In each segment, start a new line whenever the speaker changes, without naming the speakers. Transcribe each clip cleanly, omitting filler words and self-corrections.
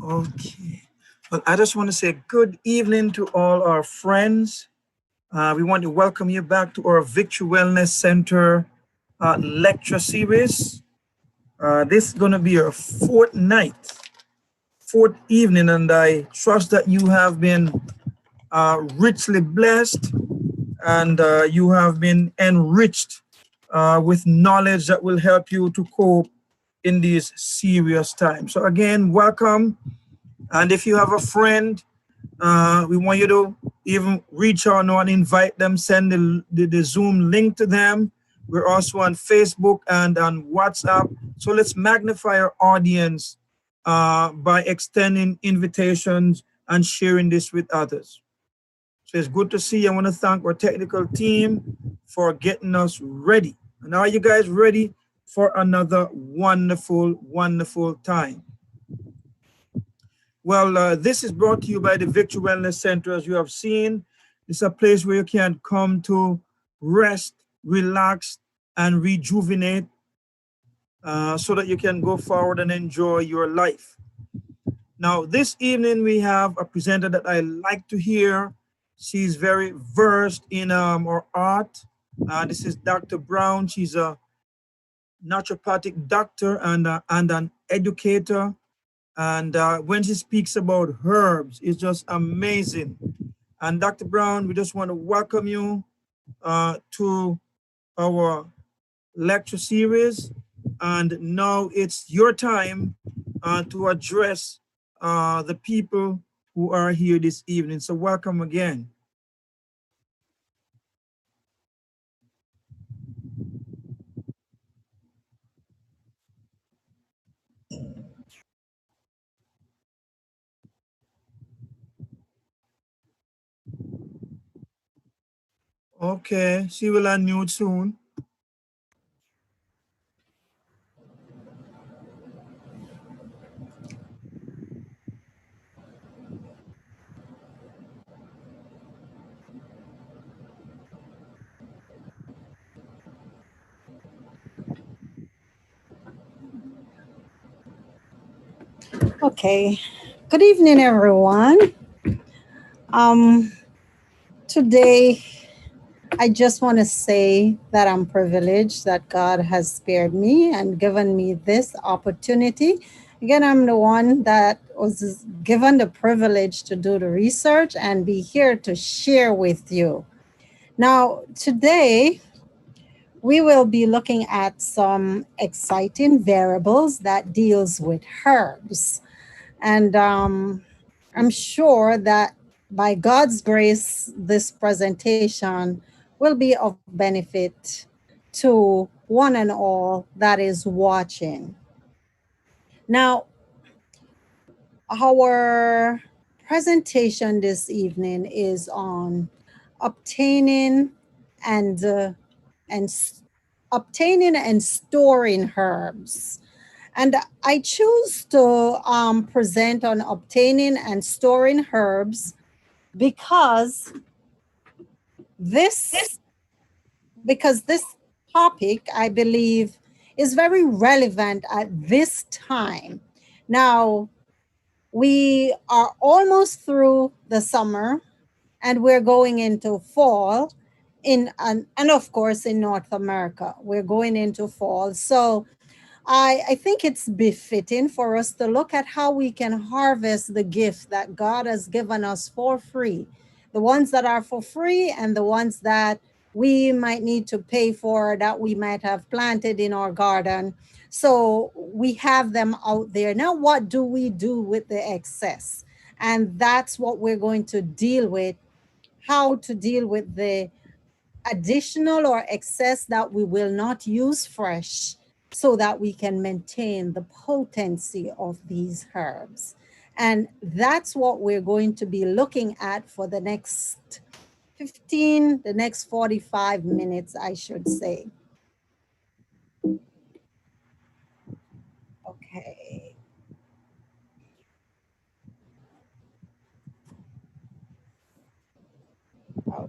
Okay. Well, I just want to say good evening to all our friends. We want to welcome you back to our Victory Wellness Center lecture series. This is going to be our fourth night, fourth evening, and I trust that you have been richly blessed and you have been enriched with knowledge that will help you to cope in these serious times. So, again, welcome. And if you have a friend, we want you to even reach out now and invite them, send the Zoom link to them. We're also on Facebook and on WhatsApp. So let's magnify our audience by extending invitations and sharing this with others. So it's good to see you. I want to thank our technical team for getting us ready. And are you guys ready for another wonderful, wonderful time? Well, this is brought to you by the Victory Wellness Center. As you have seen, it's a place where you can come to rest, relax, and rejuvenate so that you can go forward and enjoy your life. Now, this evening, we have a presenter that I like to hear. She's very versed in our art. This is Dr. Brown. She's a naturopathic doctor and an educator. And when she speaks about herbs, it's just amazing. And Dr. Brown, we just want to welcome you to our lecture series. And now it's your time to address the people who are here this evening. So welcome again. Okay, she will unmute soon.
Okay. Good evening, everyone. Um, Today, I just want to say that I'm privileged that God has spared me and given me this opportunity. Again, I'm the one that was given the privilege to do the research and be here to share with you. Now, today, we will be looking at some exciting variables that deals with herbs. And I'm sure that by God's grace, this presentation will be of benefit to one and all that is watching. Now, our presentation this evening is on obtaining and and s- obtaining and storing herbs. And I choose to present on obtaining and storing herbs because this this topic, I believe, is very relevant at this time. Now, we are almost through the summer and we're going into fall and of course in North America we're going into fall. So I think it's befitting for us to look at how we can harvest the gift that God has given us for free. The ones that are for free and the ones that we might need to pay for that we might have planted in our garden. So we have them out there. Now, what do we do with the excess? And that's what we're going to deal with, how to deal with the additional or excess that we will not use fresh so that we can maintain the potency of these herbs. And that's what we're going to be looking at for the next 45 minutes, I should say. Okay. Oh.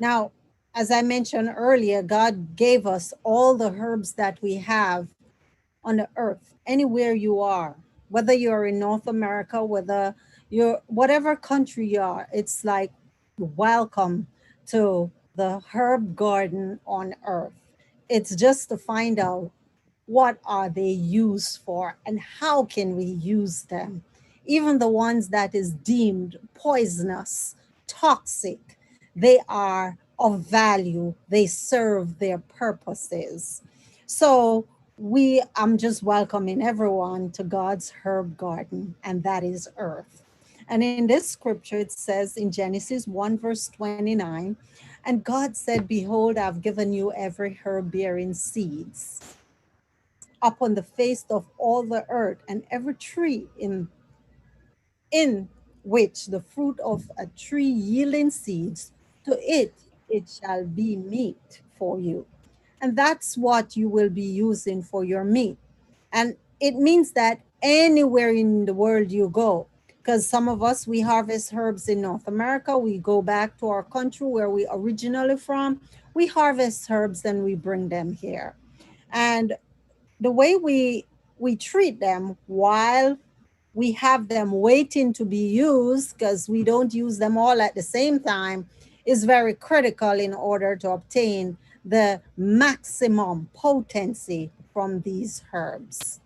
Now, as I mentioned earlier, God gave us all the herbs that we have on the earth, anywhere you are. whether you're in North America, whether you're whatever country you are, it's like welcome to the herb garden on earth. It's just to find out what are they used for and how can we use them. Even the ones that is deemed poisonous, toxic, they are of value, they serve their purposes. So I'm just welcoming everyone to God's herb garden, and that is earth. And in this scripture, it says in Genesis 1, verse 29, and God said, behold, I've given you every herb bearing seeds upon the face of all the earth, and every tree in which the fruit of a tree yielding seeds, to it shall be meat for you. And that's what you will be using for your meat. And it means that anywhere in the world you go, because some of us, we harvest herbs in North America, we go back to our country where we originally from, we harvest herbs and we bring them here. And the way we treat them while we have them waiting to be used, because we don't use them all at the same time, is very critical in order to obtain the maximum potency from these herbs.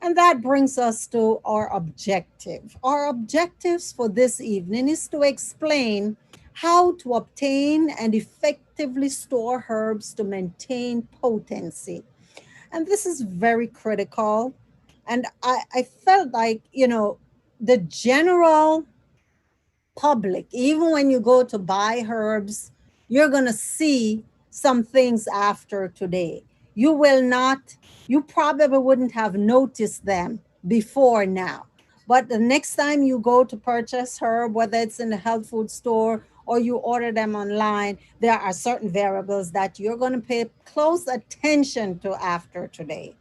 And that brings us to our objective. Our objectives for this evening is to explain how to obtain and effectively store herbs to maintain potency. And this is very critical. And I felt like, the general public, even when you go to buy herbs, you're going to see some things after today. You will not, you probably wouldn't have noticed them before now. But the next time you go to purchase herb, whether it's in the health food store or you order them online, there are certain variables that you're going to pay close attention to after today.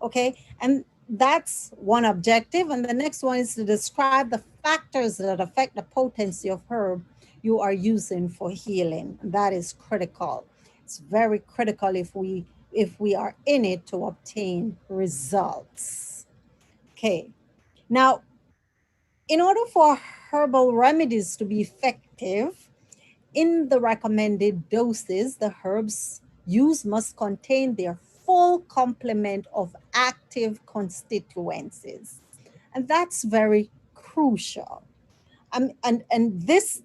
Okay. And that's one objective. And the next one is to describe the factors that affect the potency of herb you are using for healing. That is critical. It's very critical if we are in it to obtain results. Okay. Now, in order for herbal remedies to be effective, in the recommended doses, the herbs used must contain their full complement of active constituencies. And that's very crucial.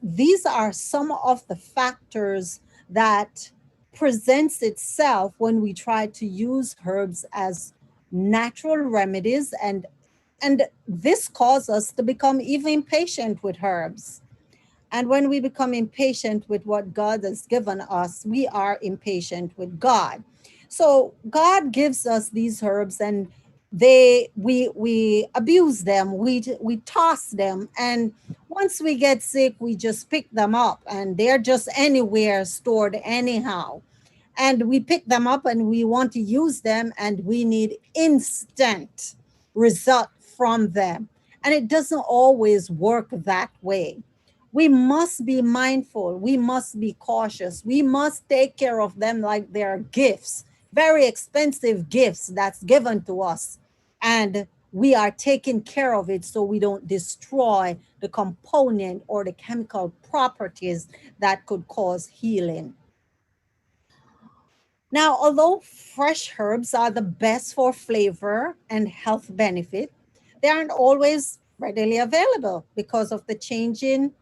These are some of the factors that presents itself when we try to use herbs as natural remedies, and this causes us to become even impatient with herbs. And when we become impatient with what God has given us, we are impatient with God. So God gives us these herbs, and we abuse them, we toss them, and once we get sick, we just pick them up, and they're just anywhere stored anyhow. And we pick them up and we want to use them, and we need instant result from them. And it doesn't always work that way. We must be mindful. We must be cautious. We must take care of them like they're gifts, very expensive gifts that's given to us. And we are taking care of it so we don't destroy the component or the chemical properties that could cause healing. Now, although fresh herbs are the best for flavor and health benefit, they aren't always readily available because of the changing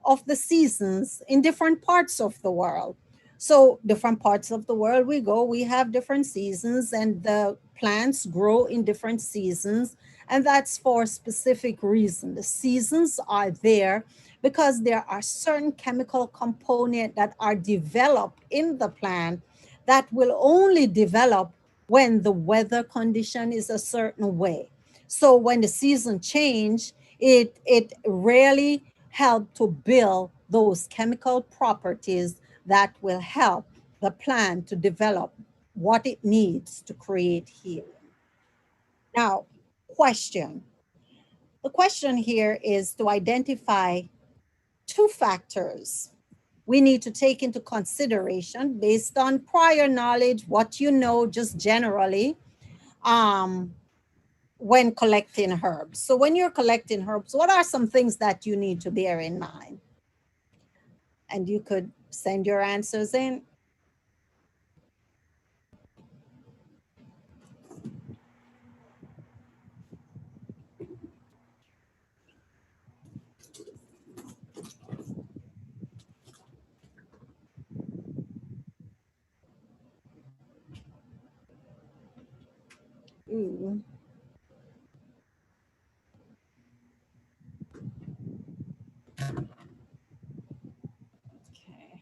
of the seasons in different parts of the world. So, different parts of the world we go, we have different seasons, and the plants grow in different seasons. And that's for a specific reason. The seasons are there because there are certain chemical components that are developed in the plant that will only develop when the weather condition is a certain way. So when the season change, it really help to build those chemical properties that will help the plant to develop what it needs to create healing. Now, question. The question here is to identify two factors we need to take into consideration based on prior knowledge, what you know just generally, um, when collecting herbs. So when you're collecting herbs, what are some things that you need to bear in mind? And you could send your answers in. Ooh. Okay.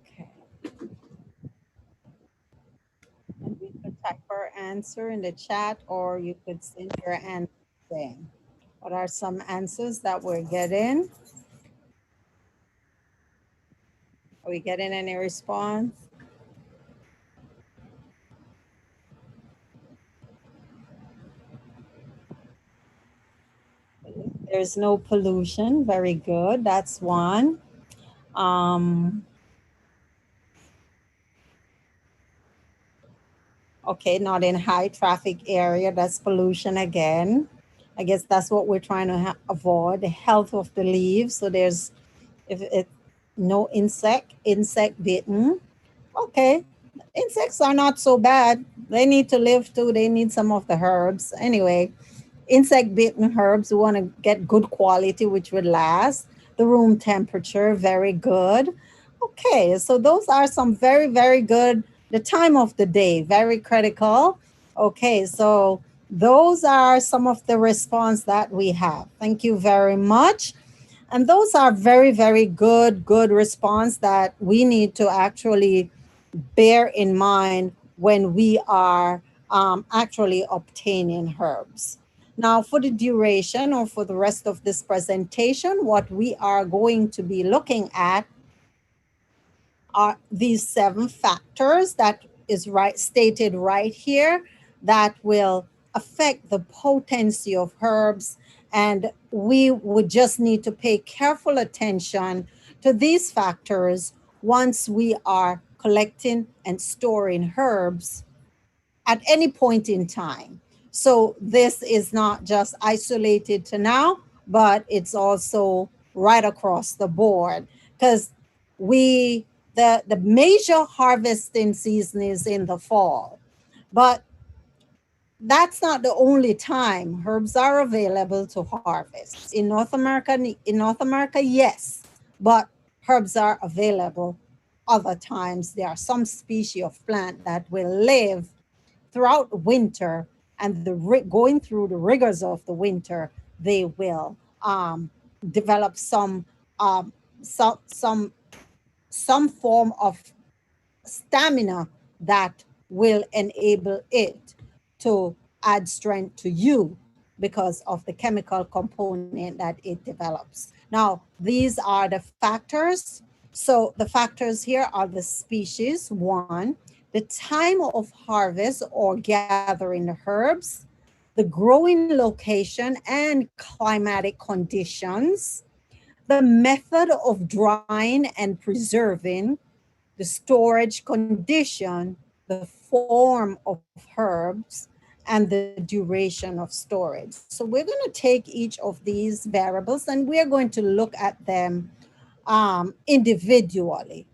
Okay. And you could type our answer in the chat, or you could send your answer in. What are some answers that we're getting? Are we getting any response? There's no pollution. Very good. That's one. Um, okay, not in high traffic area. That's pollution again. I guess that's what we're trying to avoid, the health of the leaves. So there's, if it, no insect bitten. Okay, insects are not so bad. They need to live too. They need some of the herbs. Anyway, insect bitten herbs, we want to get good quality, which would last. The room temperature, very good. Okay, so those are some very, very good. The time of the day, very critical. Okay, so those are some of the response that we have. Thank you very much. And those are very, very good response that we need to actually bear in mind when we are actually obtaining herbs. Now, for the duration or for the rest of this presentation, what we are going to be looking at are these 7 factors that is stated right here that will affect the potency of herbs. And we would just need to pay careful attention to these factors once we are collecting and storing herbs at any point in time. So this is not just isolated to now, but it's also right across the board, because we the major harvesting season is in the fall, but that's not the only time herbs are available to harvest in North America. In North America, yes, but herbs are available other times. There are some species of plant that will live throughout winter, and going through the rigors of the winter, they will develop um, some some form of stamina that will enable it to add strength to you because of the chemical component that it develops. Now, these are the factors. So the factors here are the species, one, the time of harvest or gathering the herbs, the growing location and climatic conditions, the method of drying and preserving, the storage condition, the form of herbs, and the duration of storage. So we're going to take each of these variables and we're going to look at them individually.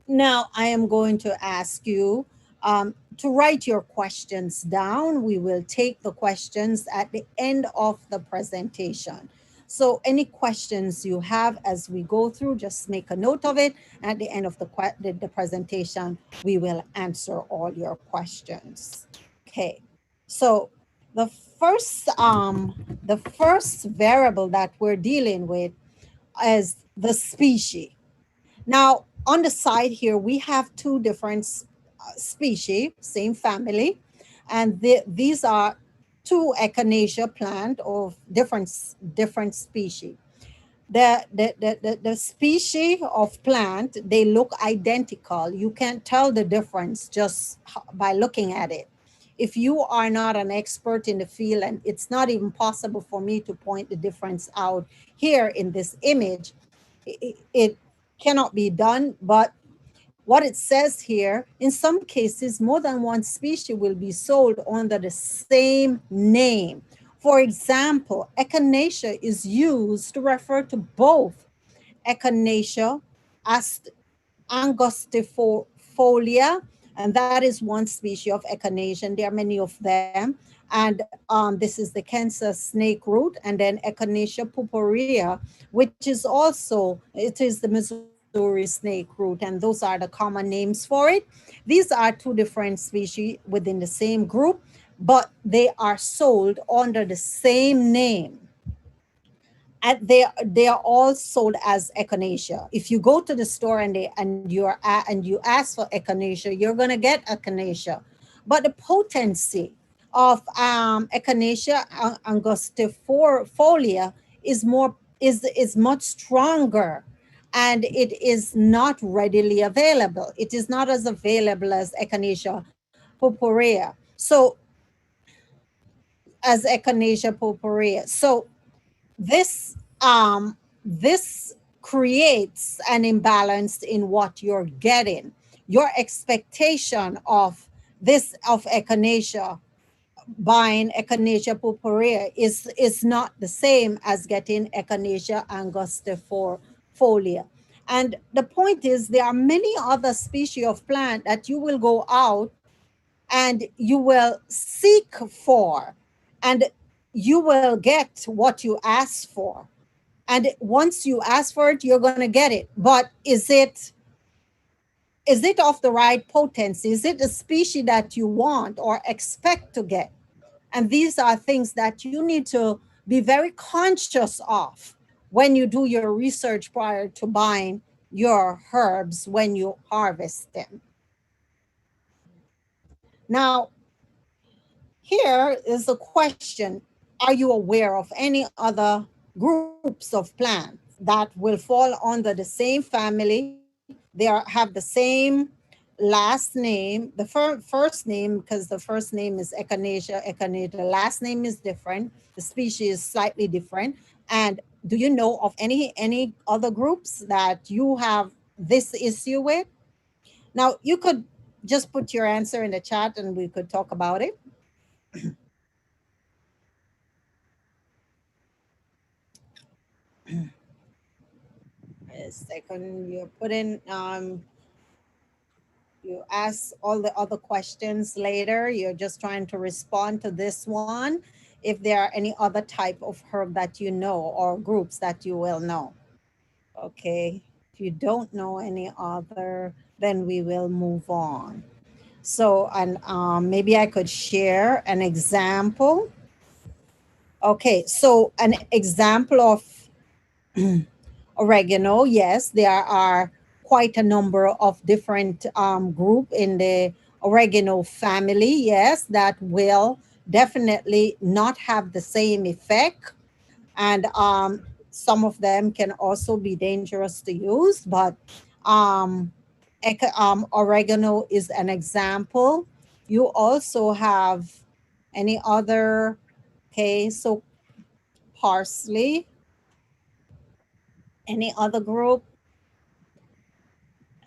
Now, I am going to ask you to write your questions down. We will take the questions at the end of the presentation. So any questions you have as we go through, just make a note of it. At the end of the presentation, we will answer all your questions. Okay, so the the first variable that we're dealing with is the species. Now, on the side here, we have 2 different species, same family, and these are 2 echinacea plant of different species. The species of plant, they look identical. You can't tell the difference just by looking at it. If you are not an expert in the field, and it's not even possible for me to point the difference out here in this image, it cannot be done, but what it says here, in some cases, more than one species will be sold under the same name. For example, echinacea is used to refer to both echinacea angustifolia, and that is one species of echinacea. There are many of them. And this is the Kansas snake root, and then Echinacea purpurea, which is also, it is the Missouri snake root, and those are the common names for it. These are two different species within the same group, but they are sold under the same name, and they are all sold as echinacea. If you go to the store and you ask for echinacea, you're going to get echinacea, but the potency of echinacea angustifolia is much stronger, and it is not readily available. It is not as available as echinacea purpurea. So as echinacea purpurea. So this this creates an imbalance in what you're getting. Your expectation of this of echinacea, buying echinacea purpurea, is not the same as getting echinacea angustifolia. And the point is, there are many other species of plant that you will go out and you will seek for, and you will get what you ask for. And once you ask for it, you're going to get it. But is it of the right potency? Is it a species that you want or expect to get? And these are things that you need to be very conscious of when you do your research prior to buying your herbs when you harvest them. Now, here is a question. Are you aware of any other groups of plants that will fall under the same family? Have the same last name, the first name, because the first name is echinacea. The last name is different. The species is slightly different. And do you know of any other groups that you have this issue with? Now, you could just put your answer in the chat and we could talk about it. A second, you put in, you ask all the other questions later. You're just trying to respond to this one. If there are any other type of herb that you know or groups that you will know. Okay. If you don't know any other, then we will move on. So, and maybe I could share an example. Okay. So, an example of oregano, yes, there are quite a number of different group in the oregano family, yes, that will definitely not have the same effect. And some of them can also be dangerous to use, but um, oregano is an example. You also have any other, okay, so parsley, any other group?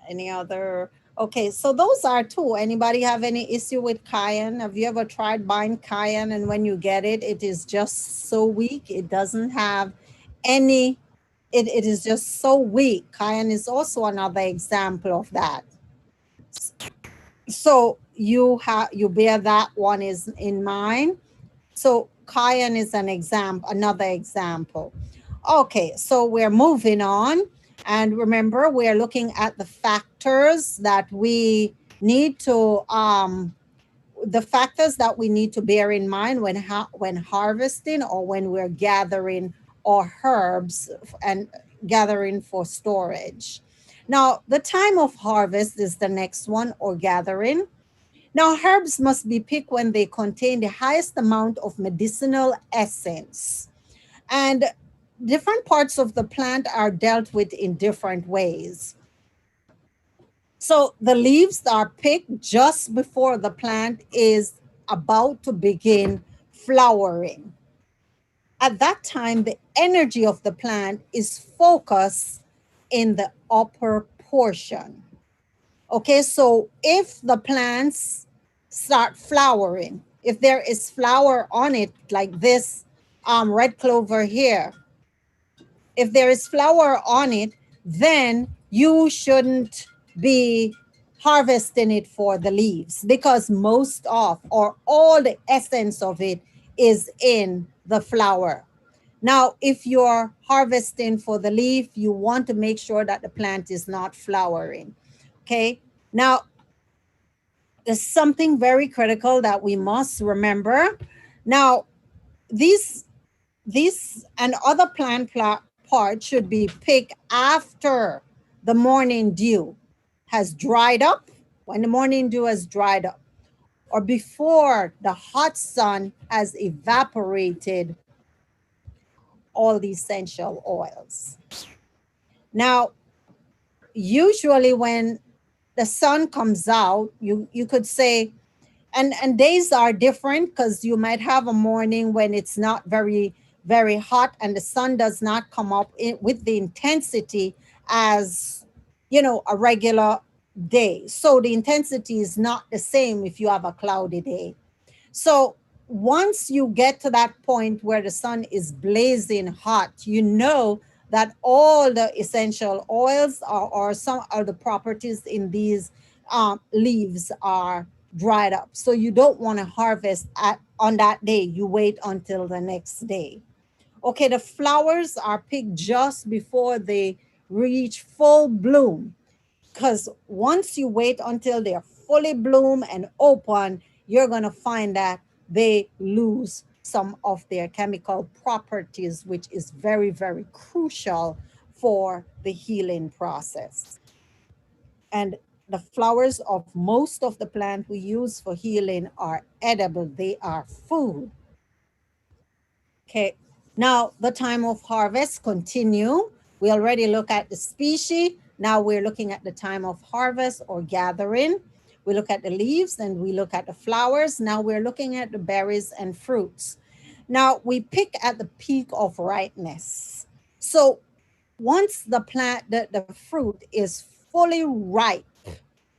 Any other? Okay, so those are two. Anybody have any issue with cayenne? Have you ever tried buying cayenne and when you get it, it is just so weak? It doesn't have any, it is just so weak. Cayenne is also another example of that. So you bear that one is in mind. So cayenne is an example, another example. Okay, so we're moving on. And remember, we're looking at the factors that we need to bear in mind when harvesting or when we're gathering our herbs and gathering for storage. Now, the time of harvest is the next one, or gathering. Now, herbs must be picked when they contain the highest amount of medicinal essence. And different parts of the plant are dealt with in different ways. So the leaves are picked just before the plant is about to begin flowering. At that time, the energy of the plant is focused in the upper portion. Okay, so if the plants start flowering, if there is flower on it, like this red clover here, if there is flower on it, then you shouldn't be harvesting it for the leaves, because most of or all the essence of it is in the flower. Now, if you're harvesting for the leaf, you want to make sure that the plant is not flowering. Okay. Now, there's something very critical that we must remember. Now, these and other parts should be picked after the morning dew has dried up, when the morning dew has dried up, or before the hot sun has evaporated all the essential oils. Now, usually when the sun comes out, you could say, and days are different, because you might have a morning when it's not very hot and the sun does not come up with the intensity as a regular day. So the intensity is not the same if you have a cloudy day. So once you get to that point where the sun is blazing hot, you know that all the essential oils or some of the properties in these leaves are dried up. So you don't want to harvest on that day. You wait until the next day. Okay, the flowers are picked just before they reach full bloom, because once you wait until they're fully bloom and open, you're going to find that they lose some of their chemical properties, which is very crucial for the healing process. And the flowers of most of the plant we use for healing are edible, they are food. Okay, now the time of harvest continue. We already look at the species. Now we're looking at the time of harvest or gathering. We look at the leaves and we look at the flowers. Now we're looking at the berries and fruits. Now we pick at the peak of ripeness. So once the the fruit is fully ripe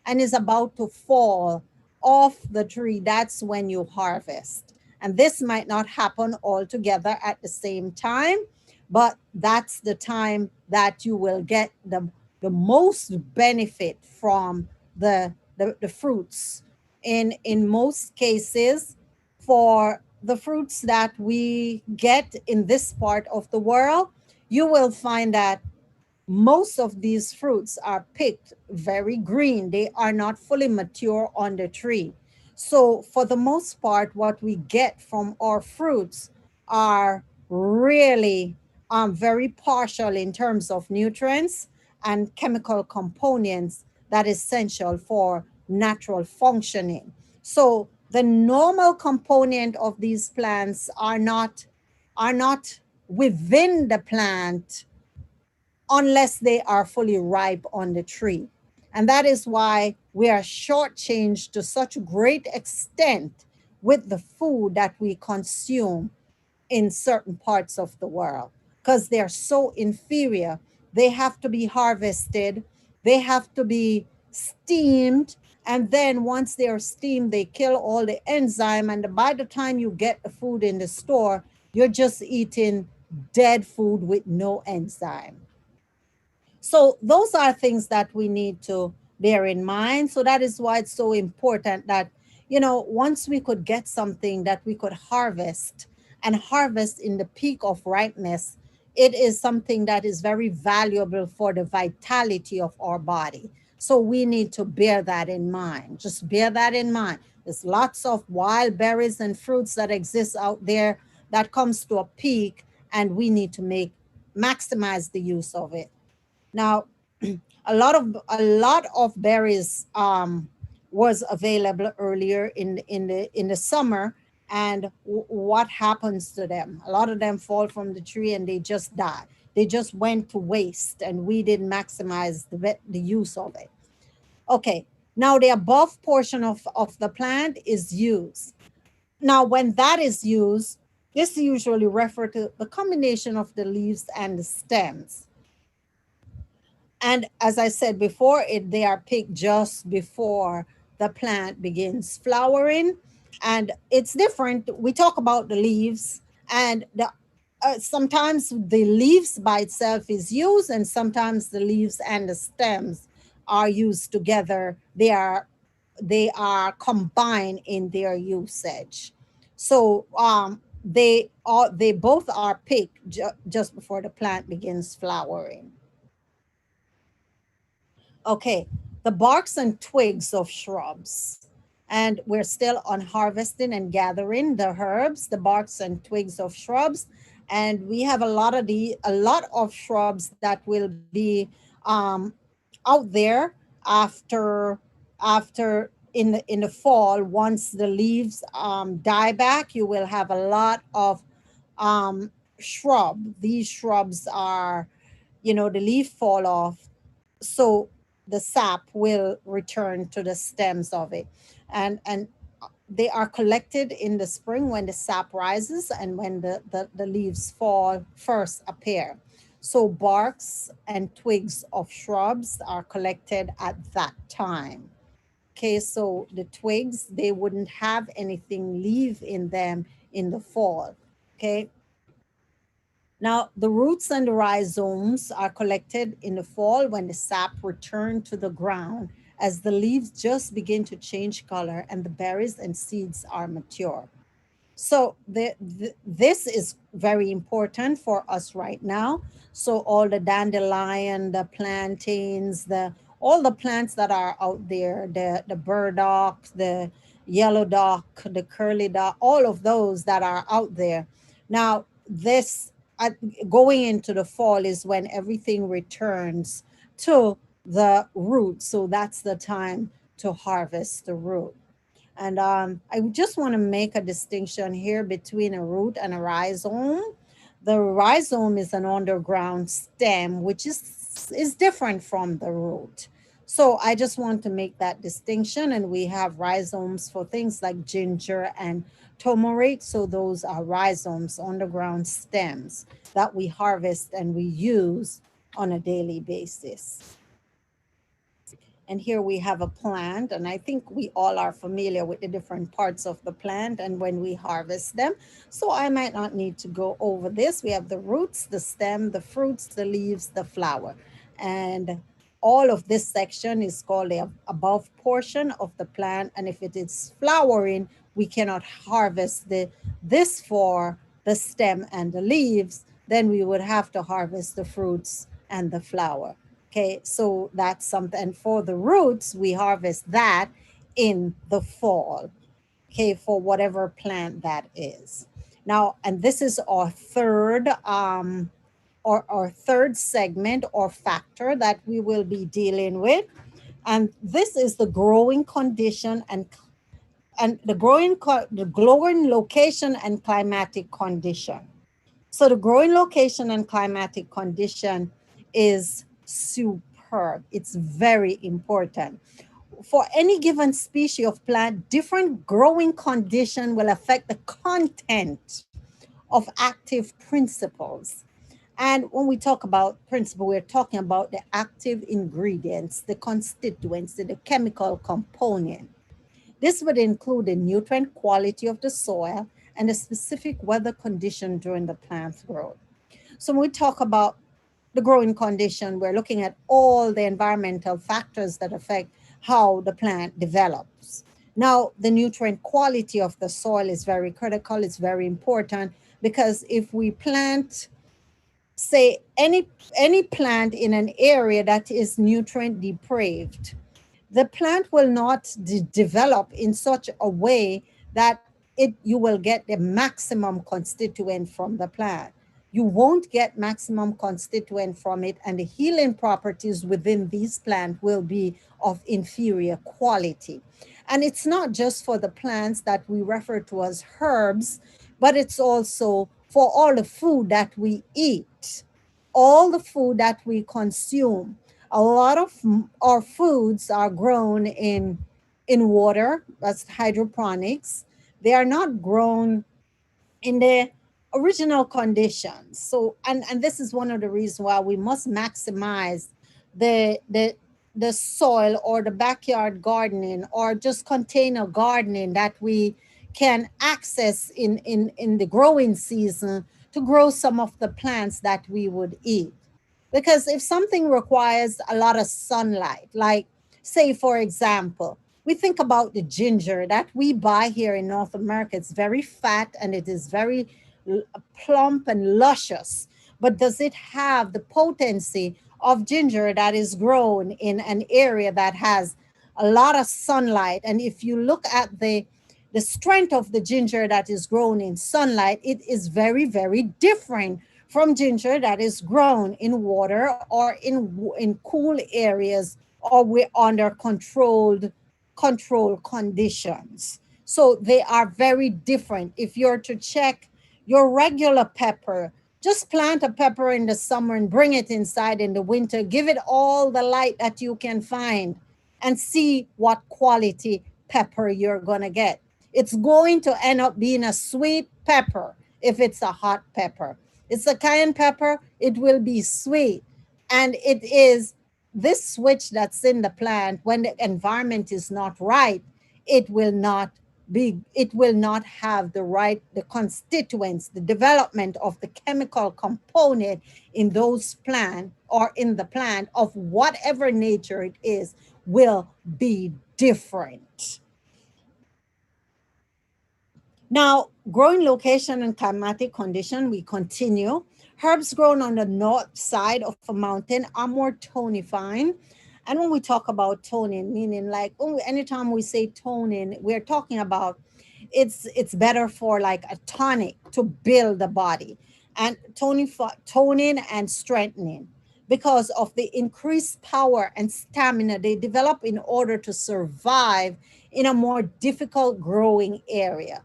and is about to fall off the tree, that's when you harvest. And this might not happen all together at the same time, but that's the time that you will get the most benefit from the fruits. In most cases, for the fruits that we get in this part of the world, you will find that most of these fruits are picked very green. They are not fully mature on the tree. So, for the most part, what we get from our fruits are really very partial in terms of nutrients and chemical components that is essential for natural functioning. So, the normal component of these plants are not within the plant unless they are fully ripe on the tree. And that is why we are shortchanged to such a great extent with the food that we consume in certain parts of the world, because they're so inferior. They have to be harvested, they have to be steamed, and then once they are steamed, they kill all the enzyme. And by the time you get the food in the store, you're just eating dead food with no enzyme. So those are things that we need to bear in mind. So that is why it's so important that, once we could get something that we could harvest and harvest in the peak of ripeness, it is something that is very valuable for the vitality of our body. So we need to bear that in mind. Just bear that in mind. There's lots of wild berries and fruits that exist out there that comes to a peak, and we need to maximize the use of it. Now, a lot of berries was available earlier in the summer, and what happens to them? A lot of them fall from the tree and they just die. They just went to waste, and we didn't maximize the use of it. Okay, now the above portion of the plant is used. Now, when that is used, this usually refer to the combination of the leaves and the stems. And as I said before, they are picked just before the plant begins flowering. And it's different. We talk about the leaves, and sometimes the leaves by itself is used, and sometimes the leaves and the stems are used together. They are combined in their usage. So they both are picked just before the plant begins flowering. Okay, the barks and twigs of shrubs. And we're still on harvesting and gathering the herbs, the barks and twigs of shrubs. And we have a lot of shrubs that will be um, out there after in the fall. Once the leaves die back, you will have a lot of um, shrub. These shrubs are, the leaf fall off, so the sap will return to the stems of it, and they are collected in the spring when the sap rises and when the leaves fall first appear. So barks and twigs of shrubs are collected at that time. Okay, so the twigs, they wouldn't have anything leaf in them in the fall. Okay, now, the roots and the rhizomes are collected in the fall when the sap return to the ground as the leaves just begin to change color and the berries and seeds are mature. So this is very important for us right now. So all the dandelion, the plantains, the all the plants that are out there, the burdock, the yellow dock, the curly dock, all of those that are out there. Now this uh, going into the fall is when everything returns to the root. So that's the time to harvest the root. And I just want to make a distinction here between a root and a rhizome. The rhizome is an underground stem, which is different from the root. So I just want to make that distinction. And we have rhizomes for things like ginger and turmeric. So those are rhizomes, underground stems that we harvest and we use on a daily basis. And here we have a plant, and I think we all are familiar with the different parts of the plant and when we harvest them. So I might not need to go over this. We have the roots, the stem, the fruits, the leaves, the flower. And all of this section is called the above portion of the plant. And if it is flowering, we cannot harvest this for the stem and the leaves. Then we would have to harvest the fruits and the flower. Okay, so that's something. And for the roots, we harvest that in the fall, okay, for whatever plant that is. Now, and this is our third or third segment or factor that we will be dealing with. And this is the growing condition and the growing location and climatic condition. So the growing location and climatic condition is superb. It's very important. For any given species of plant, different growing condition will affect the content of active principles. And when we talk about principle, we're talking about the active ingredients, the constituents, the chemical component. This would include the nutrient quality of the soil and the specific weather condition during the plant's growth. So when we talk about the growing condition, we're looking at all the environmental factors that affect how the plant develops. Now, the nutrient quality of the soil is very critical, it's very important because if we plant, say, any plant in an area that is nutrient depraved, the plant will not develop in such a way that you will get the maximum constituent from the plant. You won't get maximum constituent from it, and the healing properties within these plants will be of inferior quality. And it's not just for the plants that we refer to as herbs, but it's also for all the food that we eat, all the food that we consume. A lot of our foods are grown in water, that's hydroponics. They are not grown in the original conditions. So, and this is one of the reasons why we must maximize the the the soil or the backyard gardening or just container gardening that we can access in the growing season to grow some of the plants that we would eat. Because if something requires a lot of sunlight, like, say, for example, we think about the ginger that we buy here in North America. It's very fat and it is very l- plump and luscious. But does it have the potency of ginger that is grown in an area that has a lot of sunlight? And if you look at the strength of the ginger that is grown in sunlight, it is very, very different from ginger that is grown in water or in cool areas or we under control conditions. So they are very different. If you're to check your regular pepper, just plant a pepper in the summer and bring it inside in the winter, give it all the light that you can find and see what quality pepper you're going to get. It's going to end up being a sweet pepper if it's a hot pepper. It's a cayenne pepper, it will be sweet. And it is this switch that's in the plant when the environment is not right, it will not have the right, the constituents, the development of the chemical component in those plant or in the plant of whatever nature it is will be different. Now, growing location and climatic condition, we continue. Herbs grown on the north side of a mountain are more tonifying. And when we talk about toning, meaning like anytime we say toning, we're talking about it's better for like a tonic to build the body and toning and strengthening because of the increased power and stamina they develop in order to survive in a more difficult growing area.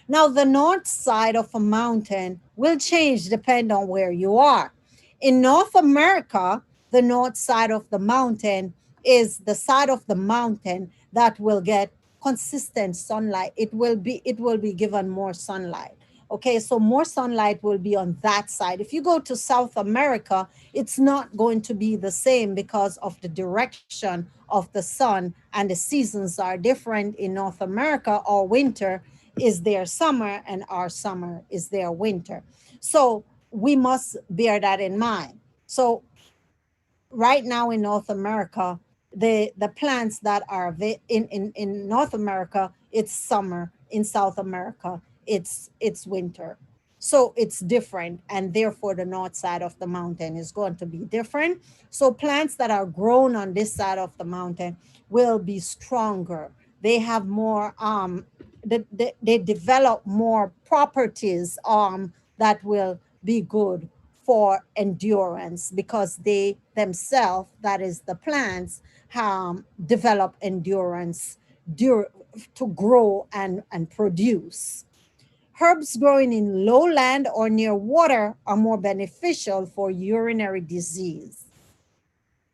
Now, the north side of a mountain will change depending on where you are. In North America, the north side of the mountain is the side of the mountain that will get consistent sunlight. It will be given more sunlight. Okay, so more sunlight will be on that side. If you go to South America, it's not going to be the same because of the direction of the sun, and the seasons are different. In North America, our winter is their summer and our summer is their winter. So we must bear that in mind. So right now in North America, the plants that are in North America, it's summer. In South America, it's winter. So it's different, and therefore the north side of the mountain is going to be different. So plants that are grown on this side of the mountain will be stronger. They have more they develop more properties that will be good for endurance because they themselves, that is the plants, develop endurance dur- to grow and produce. Herbs growing in lowland or near water are more beneficial for urinary disease.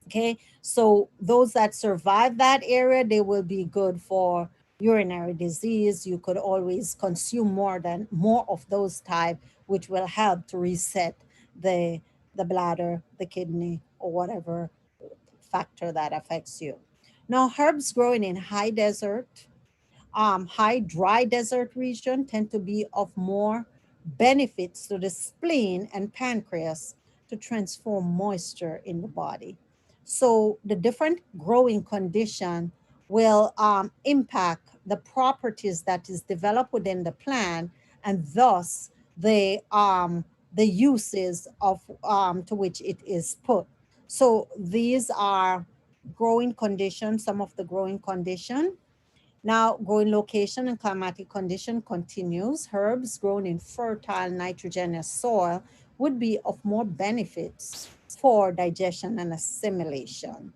Okay, so those that survive that area, they will be good for urinary disease. You could always consume more of those type, which will help to reset the the bladder, the kidney, or whatever factor that affects you. Now, herbs growing in high dry desert region tend to be of more benefits to the spleen and pancreas to transform moisture in the body. So the different growing condition will impact the properties that is developed within the plant and thus the uses of to which it is put. So these are growing conditions, some of the growing condition. Now, growing location and climatic condition continues. Herbs grown in fertile nitrogenous soil would be of more benefits for digestion and assimilation.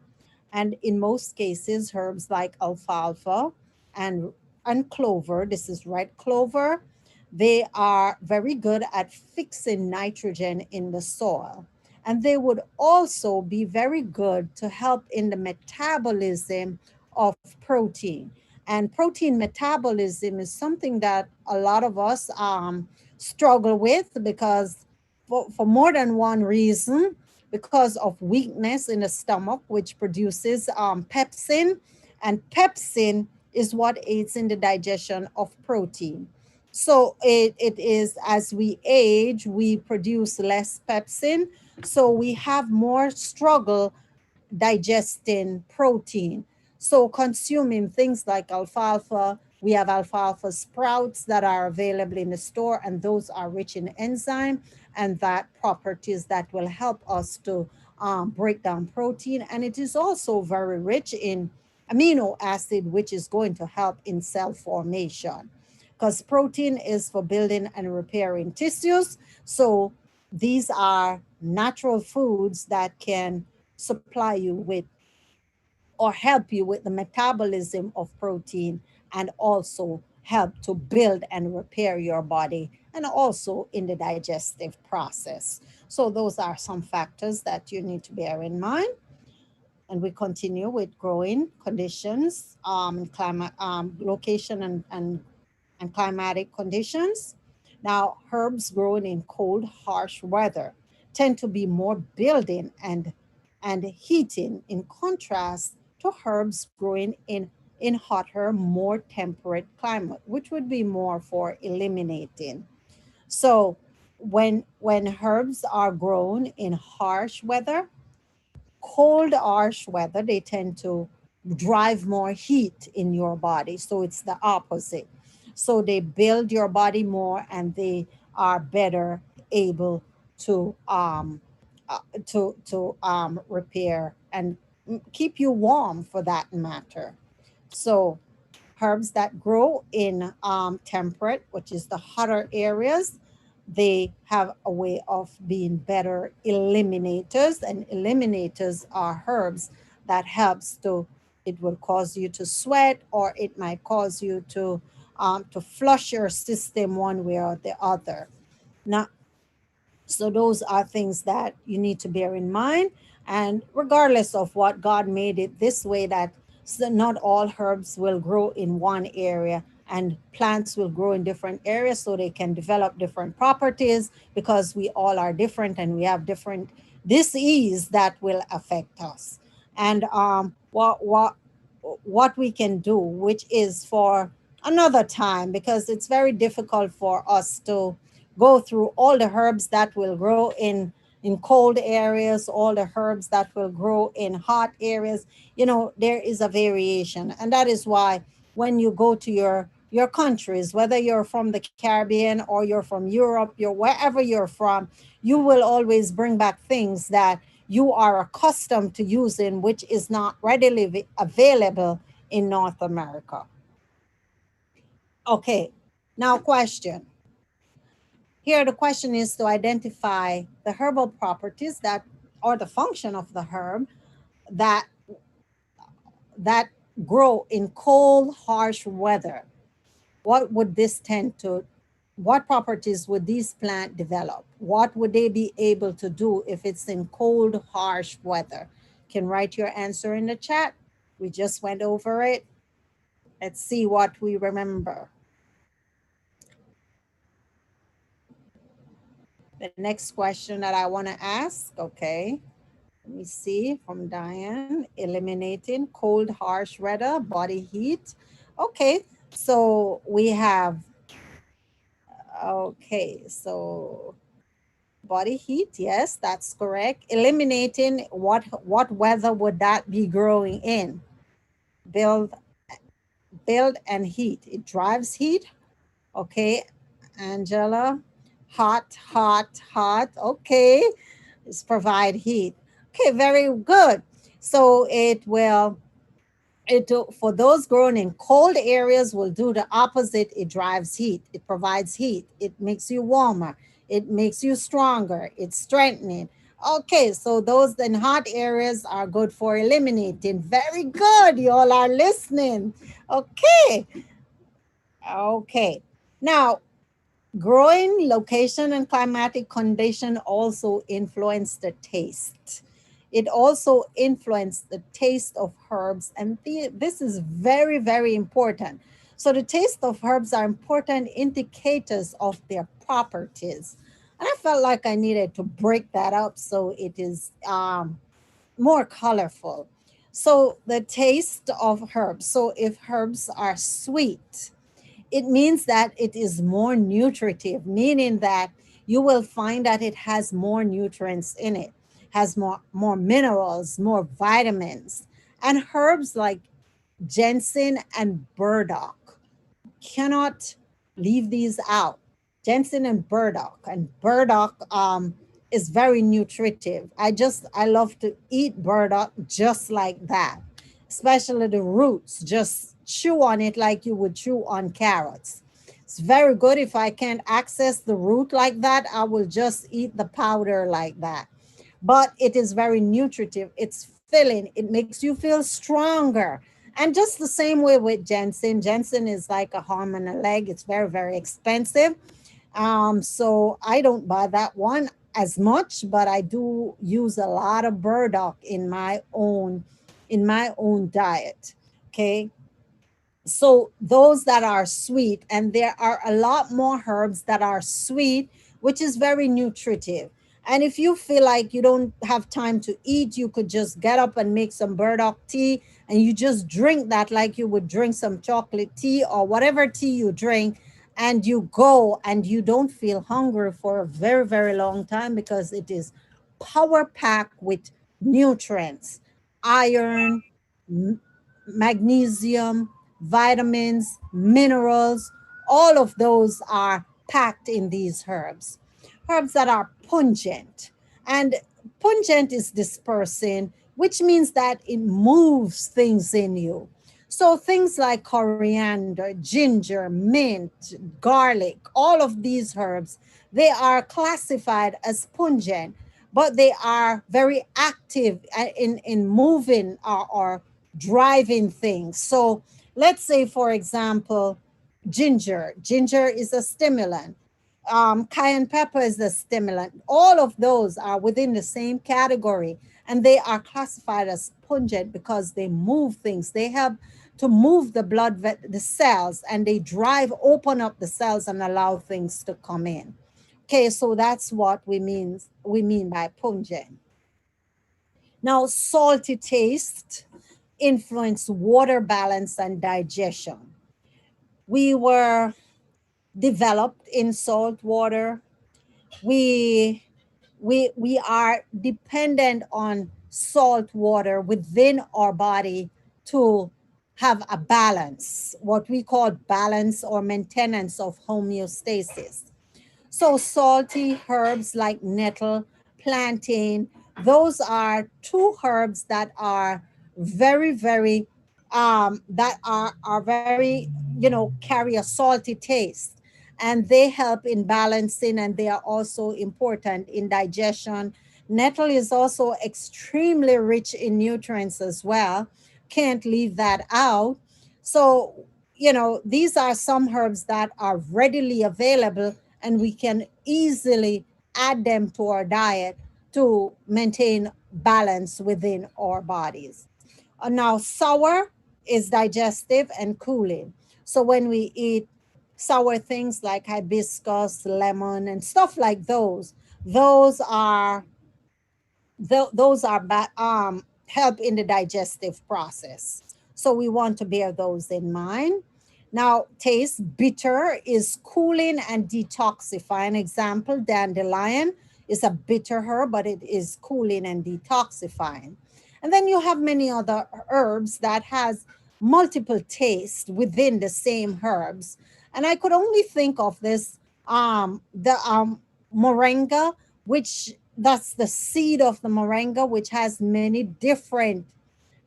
And in most cases, herbs like alfalfa and, and clover, this is red clover, they are very good at fixing nitrogen in the soil. And they would also be very good to help in the metabolism of protein. And protein metabolism is something that a lot of us struggle with because for more than one reason. because of weakness in the stomach, which produces pepsin. And pepsin is what aids in the digestion of protein. So it is as we age, we produce less pepsin. So we have more struggle digesting protein. So consuming things like alfalfa, we have alfalfa sprouts that are available in the store, and those are rich in enzyme and that properties that will help us to break down protein. And it is also very rich in amino acid, which is going to help in cell formation because protein is for building and repairing tissues. So these are natural foods that can supply you with or help you with the metabolism of protein and also help to build and repair your body and also in the digestive process. So those are some factors that you need to bear in mind. And we continue with growing conditions, climate, location and climatic conditions. Now, herbs growing in cold, harsh weather tend to be more building and heating in contrast to herbs growing in hotter, more temperate climate, which would be more for eliminating. So when herbs are grown in harsh weather, cold, harsh weather, they tend to drive more heat in your body. So it's the opposite. So they build your body more and they are better able to repair and keep you warm for that matter. So herbs that grow in temperate, which is the hotter areas, they have a way of being better eliminators, and eliminators are herbs that helps to, it will cause you to sweat or it might cause you to flush your system one way or the other. Now, so those are things that you need to bear in mind. And regardless of what, God made it this way that not all herbs will grow in one area and plants will grow in different areas so they can develop different properties because we all are different and we have different disease that will affect us. And what we can do, which is for another time, because it's very difficult for us to go through all the herbs that will grow in cold areas, all the herbs that will grow in hot areas. You know, there is a variation, and that is why when you go to your countries, whether you're from the Caribbean or you're from Europe, you're wherever you're from, you will always bring back things that you are accustomed to using, which is not readily available in North America. Okay, now question. Here, the question is to identify the herbal properties that, or the function of the herb that that grow in cold, harsh weather. What would this tend to? What properties would these plant develop? What would they be able to do if it's in cold, harsh weather? Can write your answer in the chat. We just went over it. Let's see what we remember. The next question that I want to ask, okay. Let me see from Diane, eliminating cold, harsh weather, body heat. Okay, so we have, okay, so body heat, yes, that's correct. Eliminating what weather would that be growing in? Build, build and heat. It drives heat. Okay, Angela, hot, hot, hot. Okay, it's provide heat. Okay, very good. So for those growing in cold areas will do the opposite. It drives heat. It provides heat. It makes you warmer. It makes you stronger. It's strengthening. Okay, so those in hot areas are good for eliminating. Very good. You all are listening. Okay. Okay. Now, growing location and climatic condition also influence the taste. It also influenced the taste of herbs, and this is very, very important. So the taste of herbs are important indicators of their properties. And I felt like I needed to break that up so it is more colorful. So the taste of herbs. So if herbs are sweet, it means that it is more nutritive, meaning that you will find that it has more nutrients in it, has more minerals, more vitamins. And herbs like ginseng and burdock, cannot leave these out. Ginseng and burdock. And burdock is very nutritive. I love to eat burdock just like that, especially the roots. Just chew on it like you would chew on carrots. It's very good. If I can't access the root like that, I will just eat the powder like that. But it is very nutritive. It's filling. It makes you feel stronger. And just the same way with Jensen. Jensen is like a arm and a leg. It's very, very expensive. So I don't buy that one as much, but I do use a lot of burdock in my own diet. Okay. So those that are sweet, and there are a lot more herbs that are sweet, which is very nutritive. And if you feel like you don't have time to eat, you could just get up and make some burdock tea, and you just drink that like you would drink some chocolate tea or whatever tea you drink, and you go and you don't feel hungry for a very, very long time because it is power packed with nutrients, iron, magnesium, vitamins, minerals, all of those are packed in these herbs. Herbs that are pungent. And pungent is dispersing, which means that it moves things in you. So things like coriander, ginger, mint, garlic, all of these herbs, they are classified as pungent, but they are very active in moving or driving things. So let's say, for example, ginger. Ginger is a stimulant. Cayenne pepper is a stimulant. All of those are within the same category, and they are classified as pungent because they move things. They help to move the cells, and they drive, open up the cells, and allow things to come in. Okay, so that's what we mean by pungent. Now, salty taste influence water balance and digestion. We were developed in salt water. We we are dependent on salt water within our body to have a balance, what we call balance or maintenance of homeostasis. So salty herbs like nettle, plantain, those are two herbs that are very, very are very, carry a salty taste, and they help in balancing, and they are also important in digestion. Nettle is also extremely rich in nutrients as well. Can't leave that out. So, these are some herbs that are readily available, and we can easily add them to our diet to maintain balance within our bodies. Now, sour is digestive and cooling. So when we eat sour things like hibiscus, lemon, and stuff like those are help in the digestive process. So we want to bear those in mind. Now, taste bitter is cooling and detoxifying. Example, dandelion is a bitter herb, but it is cooling and detoxifying. And then you have many other herbs that has multiple tastes within the same herbs. And I could only think of this the moringa, which that's the seed of the moringa, which has many different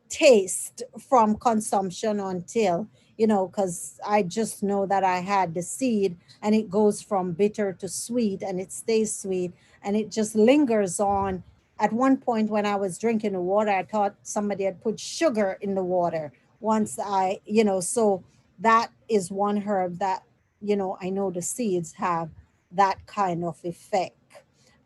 taste from consumption until, because I just know that I had the seed, and it goes from bitter to sweet, and it stays sweet, and it just lingers on. At one point when I was drinking the water, I thought somebody had put sugar in the water. Once so that is one herb that, I know the seeds have that kind of effect.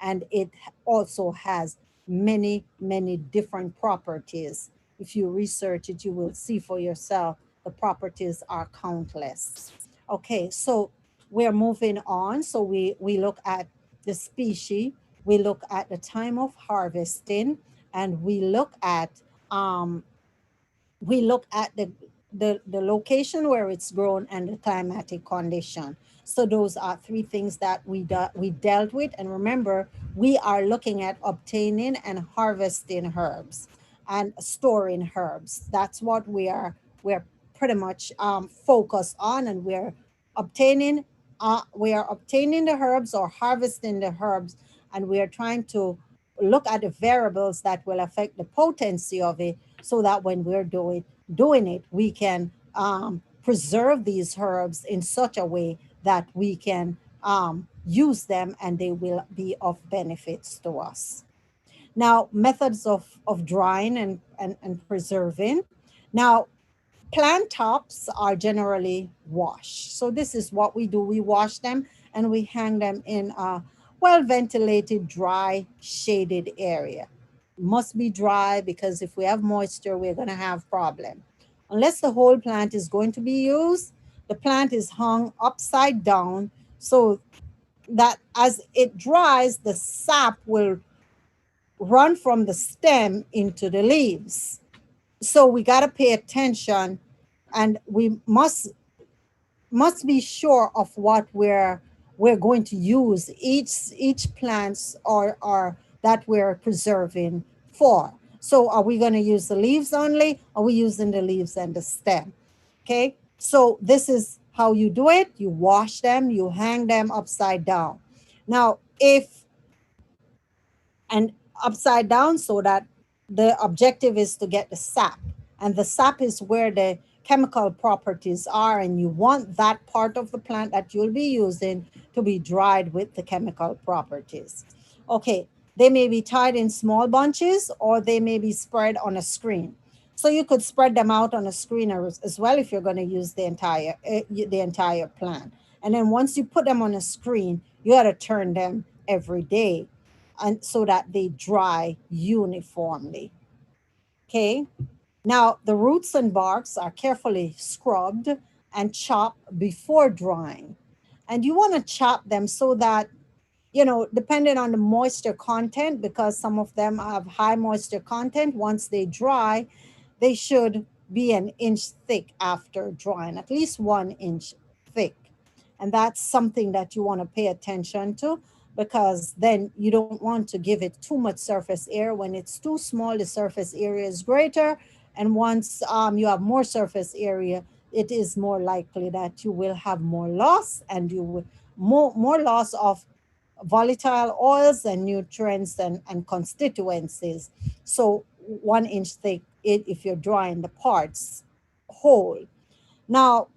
And it also has many, many different properties. If you research it, you will see for yourself the properties are countless. Okay, so we're moving on. So we look at the species, we look at the time of harvesting, and um, we look at the location where it's grown and the climatic condition. So those are three things that we dealt with. And remember, we are looking at obtaining and harvesting herbs and storing herbs. That's what we're pretty much focused on, and we are obtaining the herbs or harvesting the herbs, and we are trying to look at the variables that will affect the potency of it, so that when we're doing it, we can preserve these herbs in such a way that we can use them and they will be of benefits to us. Now, methods of drying and preserving. Now, plant tops are generally washed. So this is what we do. We wash them and we hang them in a well ventilated, dry, shaded area. Must be dry, because if we have moisture, we're going to have problem. Unless the whole plant is going to be used, the plant is hung upside down, so that as it dries, the sap will run from the stem into the leaves. So we got to pay attention, and we must be sure of what we're going to use each plants or that we're preserving for. So are we going to use the leaves only? Are we using the leaves and the stem? Okay, so this is how you do it. You wash them, you hang them upside down. Now, if and upside down, so that the objective is to get the sap, and the sap is where the chemical properties are, and you want that part of the plant that you'll be using to be dried with the chemical properties. Okay, they may be tied in small bunches, or they may be spread on a screen. So you could spread them out on a screen as well, if you're going to use the entire plant. And then once you put them on a screen, you got to turn them every day, and so that they dry uniformly. Okay. Now, the roots and barks are carefully scrubbed and chopped before drying. And you want to chop them so that, depending on the moisture content, because some of them have high moisture content, once they dry, they should be an inch thick after drying, at least 1 inch thick. And that's something that you want to pay attention to, because then you don't want to give it too much surface area. When it's too small, the surface area is greater. And once you have more surface area, it is more likely that you will have more loss, and you will more loss of volatile oils and nutrients and constituencies. So 1 inch thick if you're drying the parts whole. Now,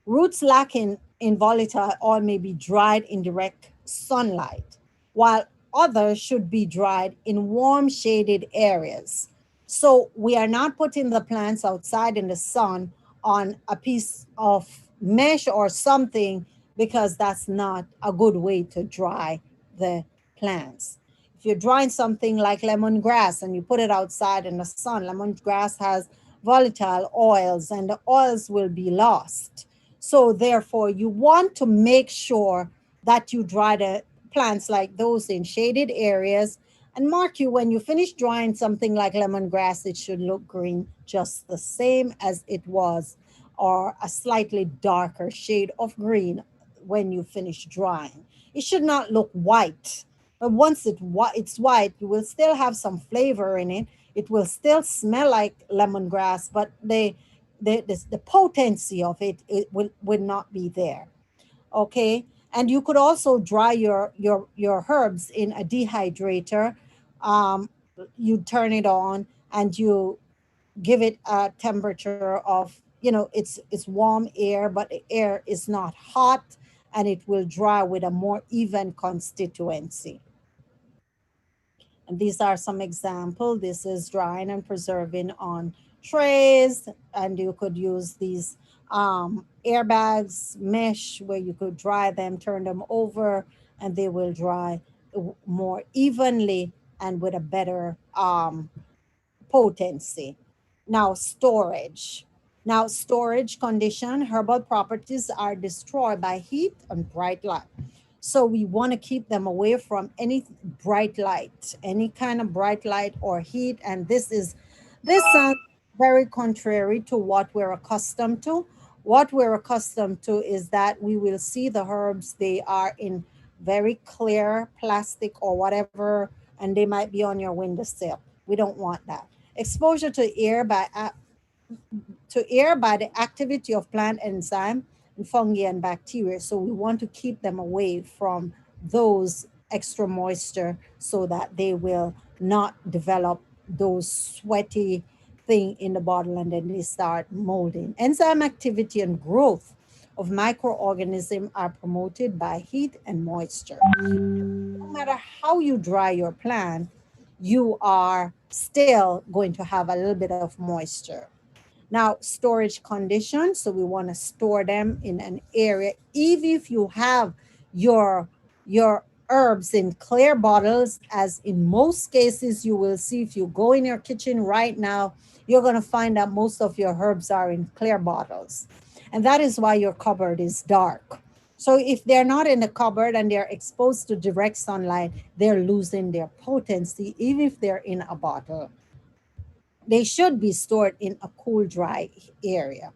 roots lacking in volatile oil may be dried in direct sunlight, while others should be dried in warm shaded areas. So we are not putting the plants outside in the sun on a piece of mesh or something, because that's not a good way to dry the plants. If you're drying something like lemongrass and you put it outside in the sun, lemongrass has volatile oils and the oils will be lost. So therefore, you want to make sure that you dry the plants like those in shaded areas. And mark you, when you finish drying something like lemongrass, it should look green just the same as it was, or a slightly darker shade of green when you finish drying. It should not look white. But once it's white, you will still have some flavor in it. It will still smell like lemongrass, but the potency of it will not be there. Okay. And you could also dry your herbs in a dehydrator. um, you turn it on and you give it a temperature of, it's warm air, but the air is not hot, and it will dry with a more even constituency. And these are some examples. This is drying and preserving on trays, and you could use these airbags, mesh, where you could dry them, turn them over, and they will dry more evenly and with a better potency. Now, storage. Now, storage condition, herbal properties are destroyed by heat and bright light. So we want to keep them away from any bright light, any kind of bright light or heat. And this sounds very contrary to what we're accustomed to. What we're accustomed to is that we will see the herbs, they are in very clear plastic or whatever, and they might be on your windowsill. We don't want that. Exposure to air by the activity of plant enzyme and fungi and bacteria. So we want to keep them away from those extra moisture so that they will not develop those sweaty thing in the bottle and then they start molding. Enzyme activity and growth of microorganisms are promoted by heat and moisture. No matter how you dry your plant, you are still going to have a little bit of moisture. Now, storage conditions. So we want to store them in an area. Even if you have your herbs in clear bottles, as in most cases you will see if you go in your kitchen right now, you're going to find that most of your herbs are in clear bottles. And that is why your cupboard is dark. So if they're not in the cupboard and they're exposed to direct sunlight, they're losing their potency, even if they're in a bottle. They should be stored in a cool, dry area.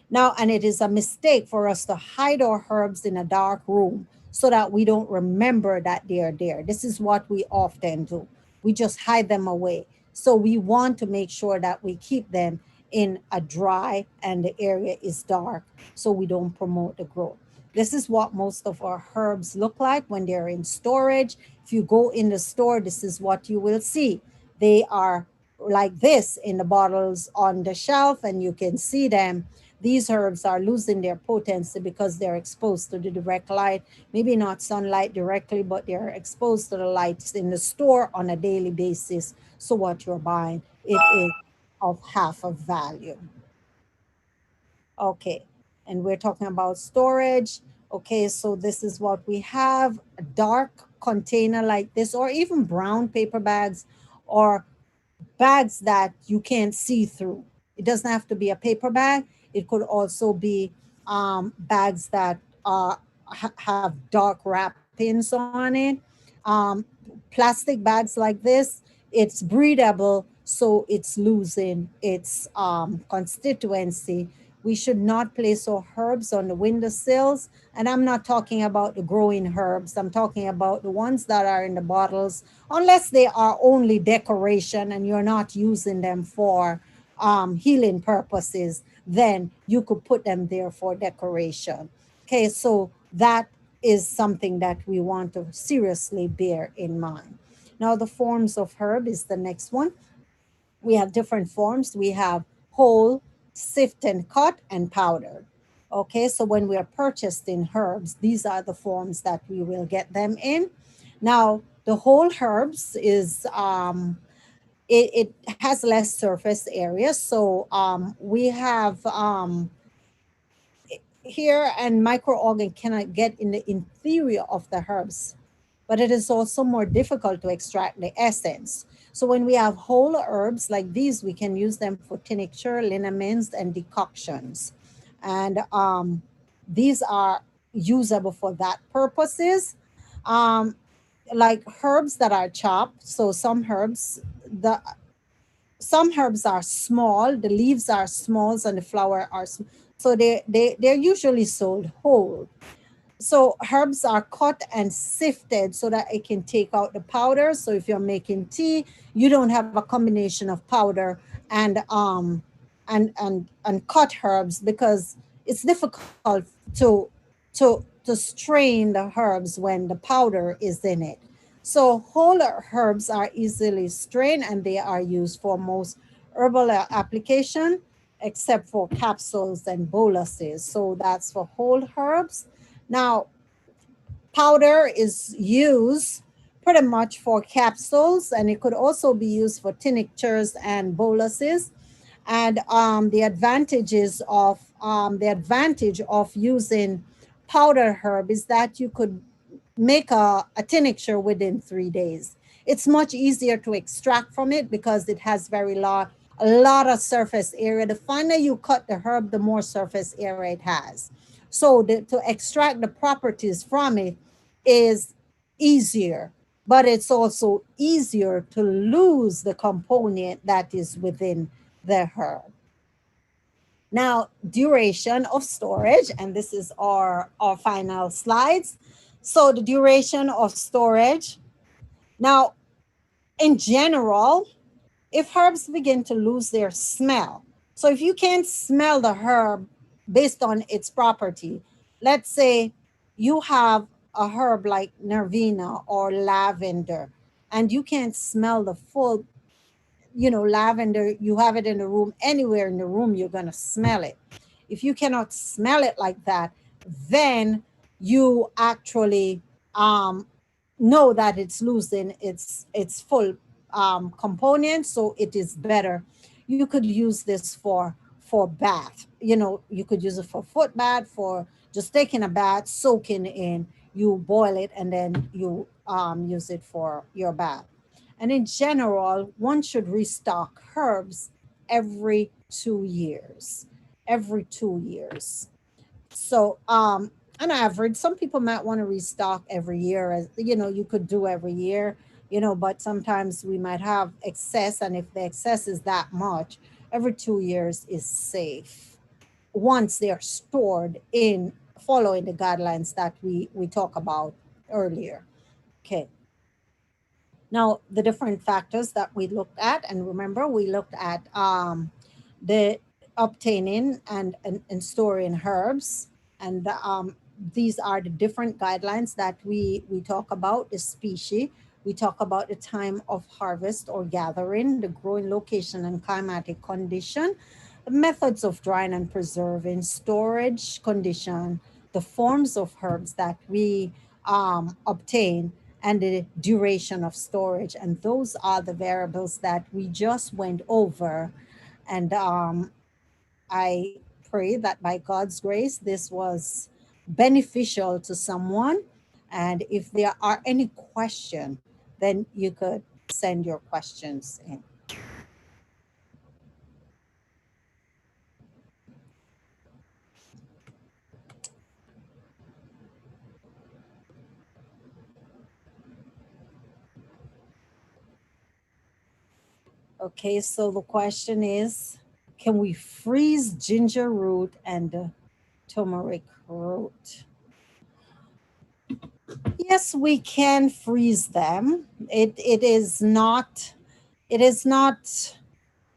Now, and it is a mistake for us to hide our herbs in a dark room so that we don't remember that they are there. This is what we often do. We just hide them away. So we want to make sure that we keep them in a dry and the area is dark so we don't promote the growth. This is what most of our herbs look like when they're in storage. If you go in the store, this is what you will see. They are like this in the bottles on the shelf, and you can see them. These herbs are losing their potency because they're exposed to the direct light, maybe not sunlight directly, but they're exposed to the lights in the store on a daily basis. So what you're buying, it is of half of value. Okay, and we're talking about storage. Okay, so this is what we have, a dark container like this, or even brown paper bags, or bags that you can't see through. It doesn't have to be a paper bag. It could also be bags that have dark wrappings on it. Um, Plastic bags like this, it's breathable, so it's losing its constituency. We should not place our herbs on the windowsills. And I'm not talking about the growing herbs. I'm talking about the ones that are in the bottles, unless they are only decoration and you're not using them for healing purposes, then you could put them there for decoration. Okay, so that is something that we want to seriously bear in mind. Now, the forms of herb is the next one. We have different forms. We have whole, sift and cut, and powdered. Okay, so when we are purchasing herbs, these are the forms that we will get them in. Now, the whole herbs is it has less surface area. So we have here, and microorgan cannot get in the interior of the herbs, but it is also more difficult to extract the essence. So when we have whole herbs like these, we can use them for tincture, liniments, and decoctions. And these are usable for that purposes. Um, like herbs that are chopped. So some herbs are small, the leaves are small, and the flower are small. So they're usually sold whole. So herbs are cut and sifted so that it can take out the powder. So if you're making tea, you don't have a combination of powder and cut herbs, because it's difficult to strain the herbs when the powder is in it. So whole herbs are easily strained and they are used for most herbal application, except for capsules and boluses. So that's for whole herbs. Now, powder is used pretty much for capsules, and it could also be used for tinctures and boluses. And the advantage of using powder herb is that you could make a tincture within 3 days. It's much easier to extract from it because it has a lot of surface area. The finer you cut the herb, the more surface area it has. So to extract the properties from it is easier, but it's also easier to lose the component that is within the herb. Now, duration of storage, and this is our final slides. So the duration of storage. Now, in general, if herbs begin to lose their smell, so if you can't smell the herb based on its property, let's say you have a herb like nervina or lavender, and you can't smell the full, lavender, you have it in the room, anywhere in the room, you're going to smell it. If you cannot smell it like that, then you actually know that it's losing its full components. So it is better. You could use this for bath. You could use it for foot bath, for just taking a bath, soaking in. You boil it and then you use it for your bath. And in general, one should restock herbs every 2 years. Every 2 years. So, on average, some people might want to restock every year, as you could do every year, but sometimes we might have excess. And if the excess is that much, every 2 years is safe once they're stored in following the guidelines that we talk about earlier. Okay. Now, the different factors that we looked at, and remember, we looked at the obtaining and storing herbs, and these are the different guidelines that we talk about: the species, we talk about the time of harvest or gathering, the growing location and climatic condition, the methods of drying and preserving, storage condition, the forms of herbs that we obtain, and the duration of storage. And those are the variables that we just went over. And I pray that by God's grace, this was beneficial to someone. And if there are any question, then you could send your questions in. Okay, so the question is, can we freeze ginger root and turmeric root? Yes, we can freeze them. It is not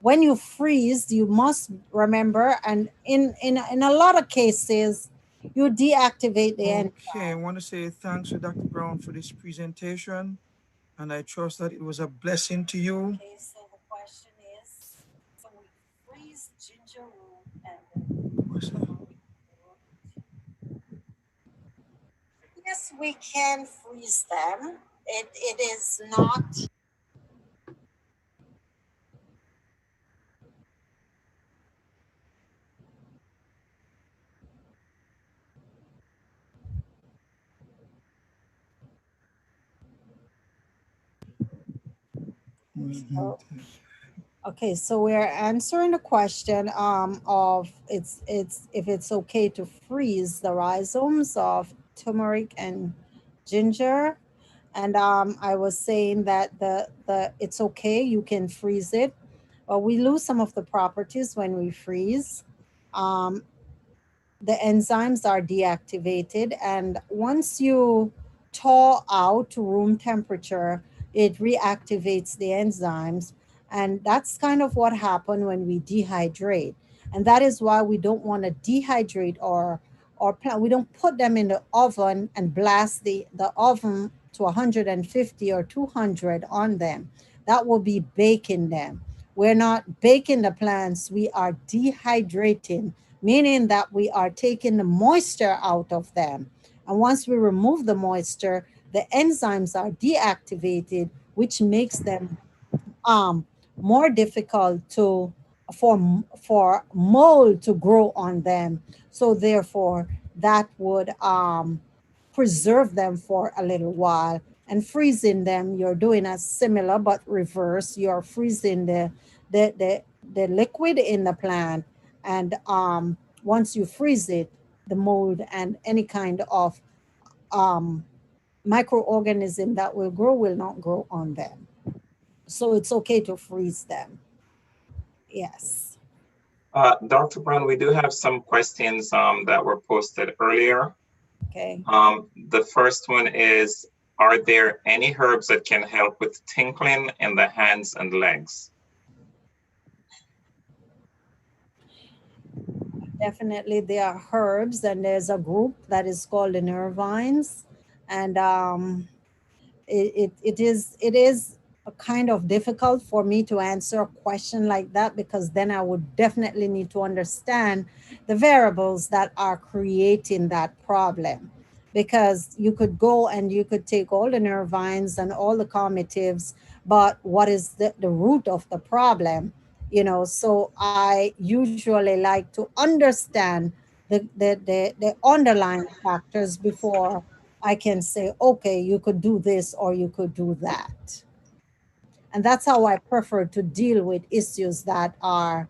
when you freeze, you must remember, and in a lot of cases, you deactivate the enzyme.
Okay, I want to say thanks to Dr. Brown for this presentation, and I trust that it was a blessing to you.
Okay, so the question is, can we freeze ginger root and turmeric root? Yes, we can freeze them. It is not.
Mhm.
Oh, okay, so we're answering the question of it's if it's okay to freeze the rhizomes of turmeric and ginger. And I was saying that the it's okay, you can freeze it, but we lose some of the properties when we freeze. Um, the enzymes are deactivated, and once you thaw out to room temperature, it reactivates the enzymes. And that's kind of what happened when we dehydrate. And that is why we don't want to dehydrate or plant. We don't put them in the oven and blast the oven to 150 or 200 on them. That will be baking them. We're not baking the plants, we are dehydrating, meaning that we are taking the moisture out of them. And once we remove the moisture, the enzymes are deactivated, which makes them um, more difficult for mold to grow on them. So therefore, that would preserve them for a little while. And freezing them, you're doing a similar but reverse. You're freezing the liquid in the plant, and once you freeze it, the mold and any kind of um, microorganism that will not grow on them. So it's okay to freeze them. Yes.
Dr. Brown, we do have some questions that were posted earlier.
Okay.
The first one is, are there any herbs that can help with tingling in the hands and legs?
Definitely, there are herbs, and there's a group that is called the nervines, and it is a kind of difficult for me to answer a question like that, because then I would definitely need to understand the variables that are creating that problem. Because you could go and you could take all the nervines and all the calmatives, but what is the root of the problem? So I usually like to understand the underlying factors before I can say, okay, you could do this or you could do that. And that's how I prefer to deal with issues that are,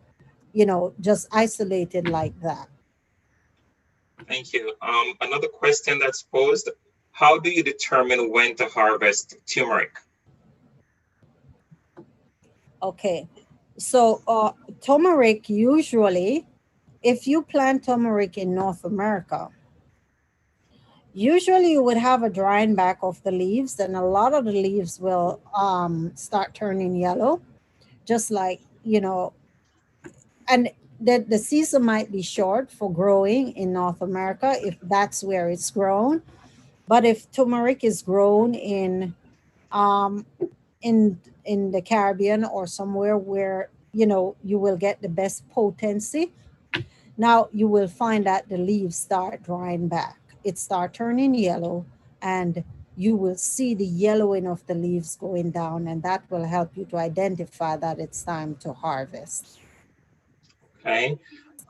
just isolated like that.
Thank you. Another question that's posed, how do you determine when to harvest turmeric?
Okay. So, turmeric, usually, if you plant turmeric in North America, usually you would have a drying back of the leaves, and a lot of the leaves will start turning yellow, just like, and the season might be short for growing in North America if that's where it's grown. But if turmeric is grown um, in the Caribbean or somewhere where you will get the best potency, now you will find that the leaves start drying back. It start turning yellow, and you will see the yellowing of the leaves going down, and that will help you to identify that it's time to harvest.
Okay.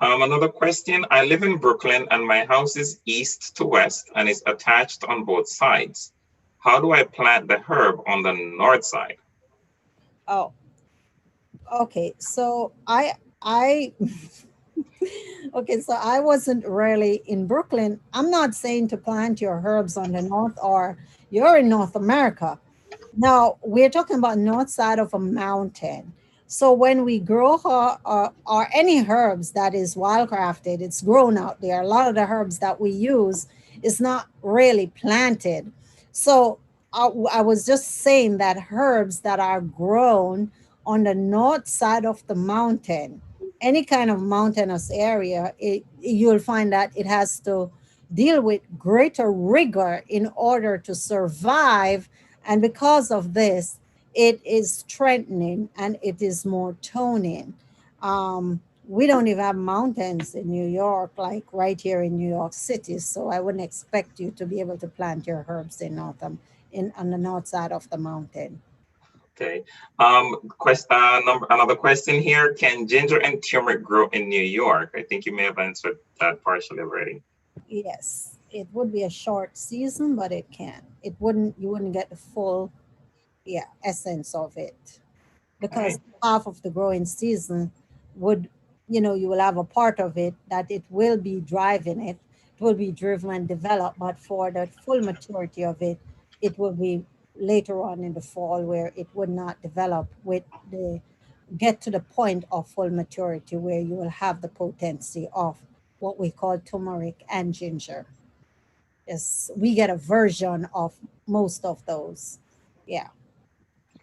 Another question, I live in Brooklyn and my house is east to west and is attached on both sides. How do I plant the herb on the north side?
Oh, okay. So I okay, so I wasn't really in Brooklyn. I'm not saying to plant your herbs on the north, or you're in North America. Now, we're talking about north side of a mountain. So when we grow or any herbs that is wildcrafted, it's grown out there. A lot of the herbs that we use is not really planted. So I was just saying that herbs that are grown on the north side of the mountain, any kind of mountainous area, you'll find that it has to deal with greater rigor in order to survive, and because of this, it is strengthening and it is more toning. We don't even have mountains in New York, like right here in New York City. So I wouldn't expect you to be able to plant your herbs in on the north side of the mountain.
Okay. Another question here. Can ginger and turmeric grow in New York? I think you may have answered that partially already.
Yes, it would be a short season, but it can. It wouldn't. You wouldn't get the full, yeah, essence of it, because
Okay.
half of the growing season would, you will have a part of it that it will be driving it. It will be driven and developed, but for the full maturity of it, it will be later on in the fall, where it would not develop with the get to the point of full maturity, where you will have the potency of what we call turmeric and ginger. Yes, we get a version of most of those. Yeah.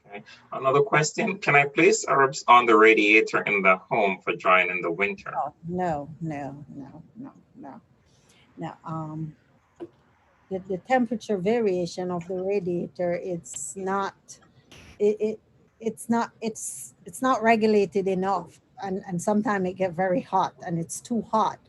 Okay. Another question. Can I place herbs on the radiator in the home for drying in the winter?
Oh, no, no, no, no, no, no. The temperature variation of the radiator, it, it it's not regulated enough, and sometimes it get very hot and it's too hot.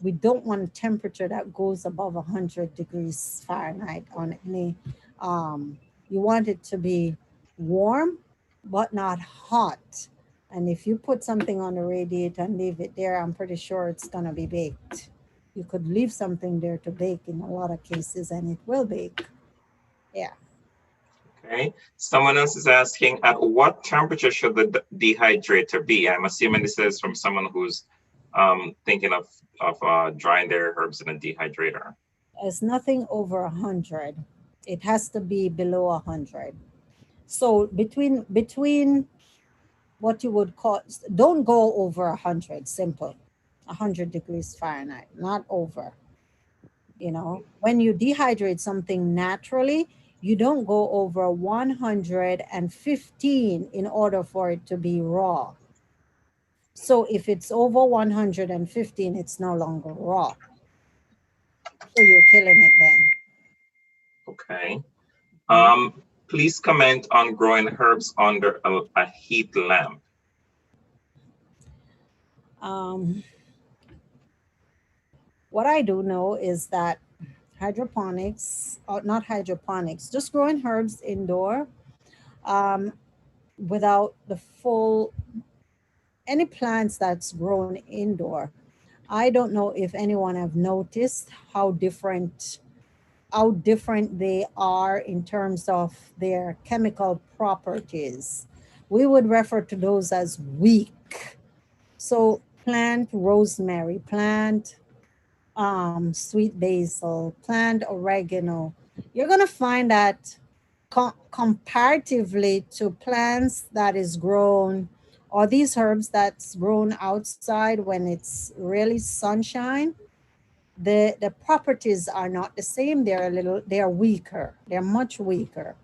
We don't want a temperature that goes above 100 degrees Fahrenheit on any. um you want it to be warm but not hot. And if you put something on the radiator and leave it there, I'm pretty sure it's going to be baked. You could leave something there to bake in a lot of cases, and it will bake. Yeah.
Okay. Someone else is asking, at what temperature should the dehydrator be? I'm assuming this is from someone who's thinking of drying their herbs in a dehydrator?
It's nothing over 100. It has to be below 100. So between what you would call, don't go over 100. Simple, 100 degrees Fahrenheit, not over. You know, when you dehydrate something naturally, you don't go over 115 in order for it to be raw. So if it's over 115, it's no longer raw. So you're killing it then.
Okay. Please comment on growing herbs under a heat lamp.
Um, what I do know is that hydroponics, or not hydroponics, just growing herbs indoor, um, without the full, any plants that's grown indoor. I don't know if anyone have noticed how different they are in terms of their chemical properties. We would refer to those as weak. So plant rosemary, plant sweet basil, plant oregano. You're going to find that comparatively to plants that is grown, or these herbs that's grown outside when it's really sunshine, the properties are not the same. They're weaker. They're much weaker.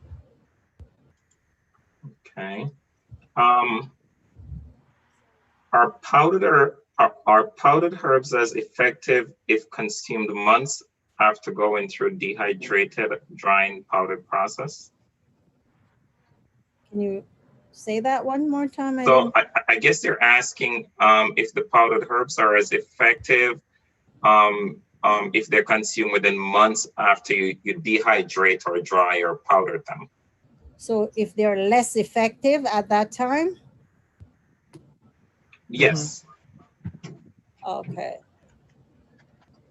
Okay. Are powdered herbs as effective if consumed months after going through dehydrated drying powdered process?
Can you say that one more time? I
So
didn't.
I guess they're asking if the powdered herbs are as effective if they're consumed within months after you dehydrate or dry or powder them.
So if they're less effective at that time,
Yes.
okay.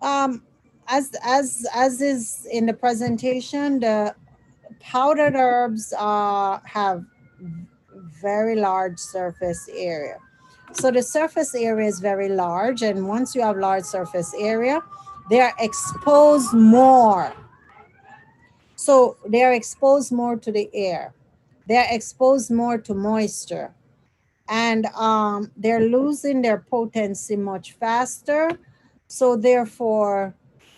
Um, as is in the presentation, the powdered herbs have very large surface area. So the surface area is very large, and once you have large surface area, they are exposed more. So they are exposed more to the air. They are exposed more to moisture, and they're losing their potency much faster. So therefore,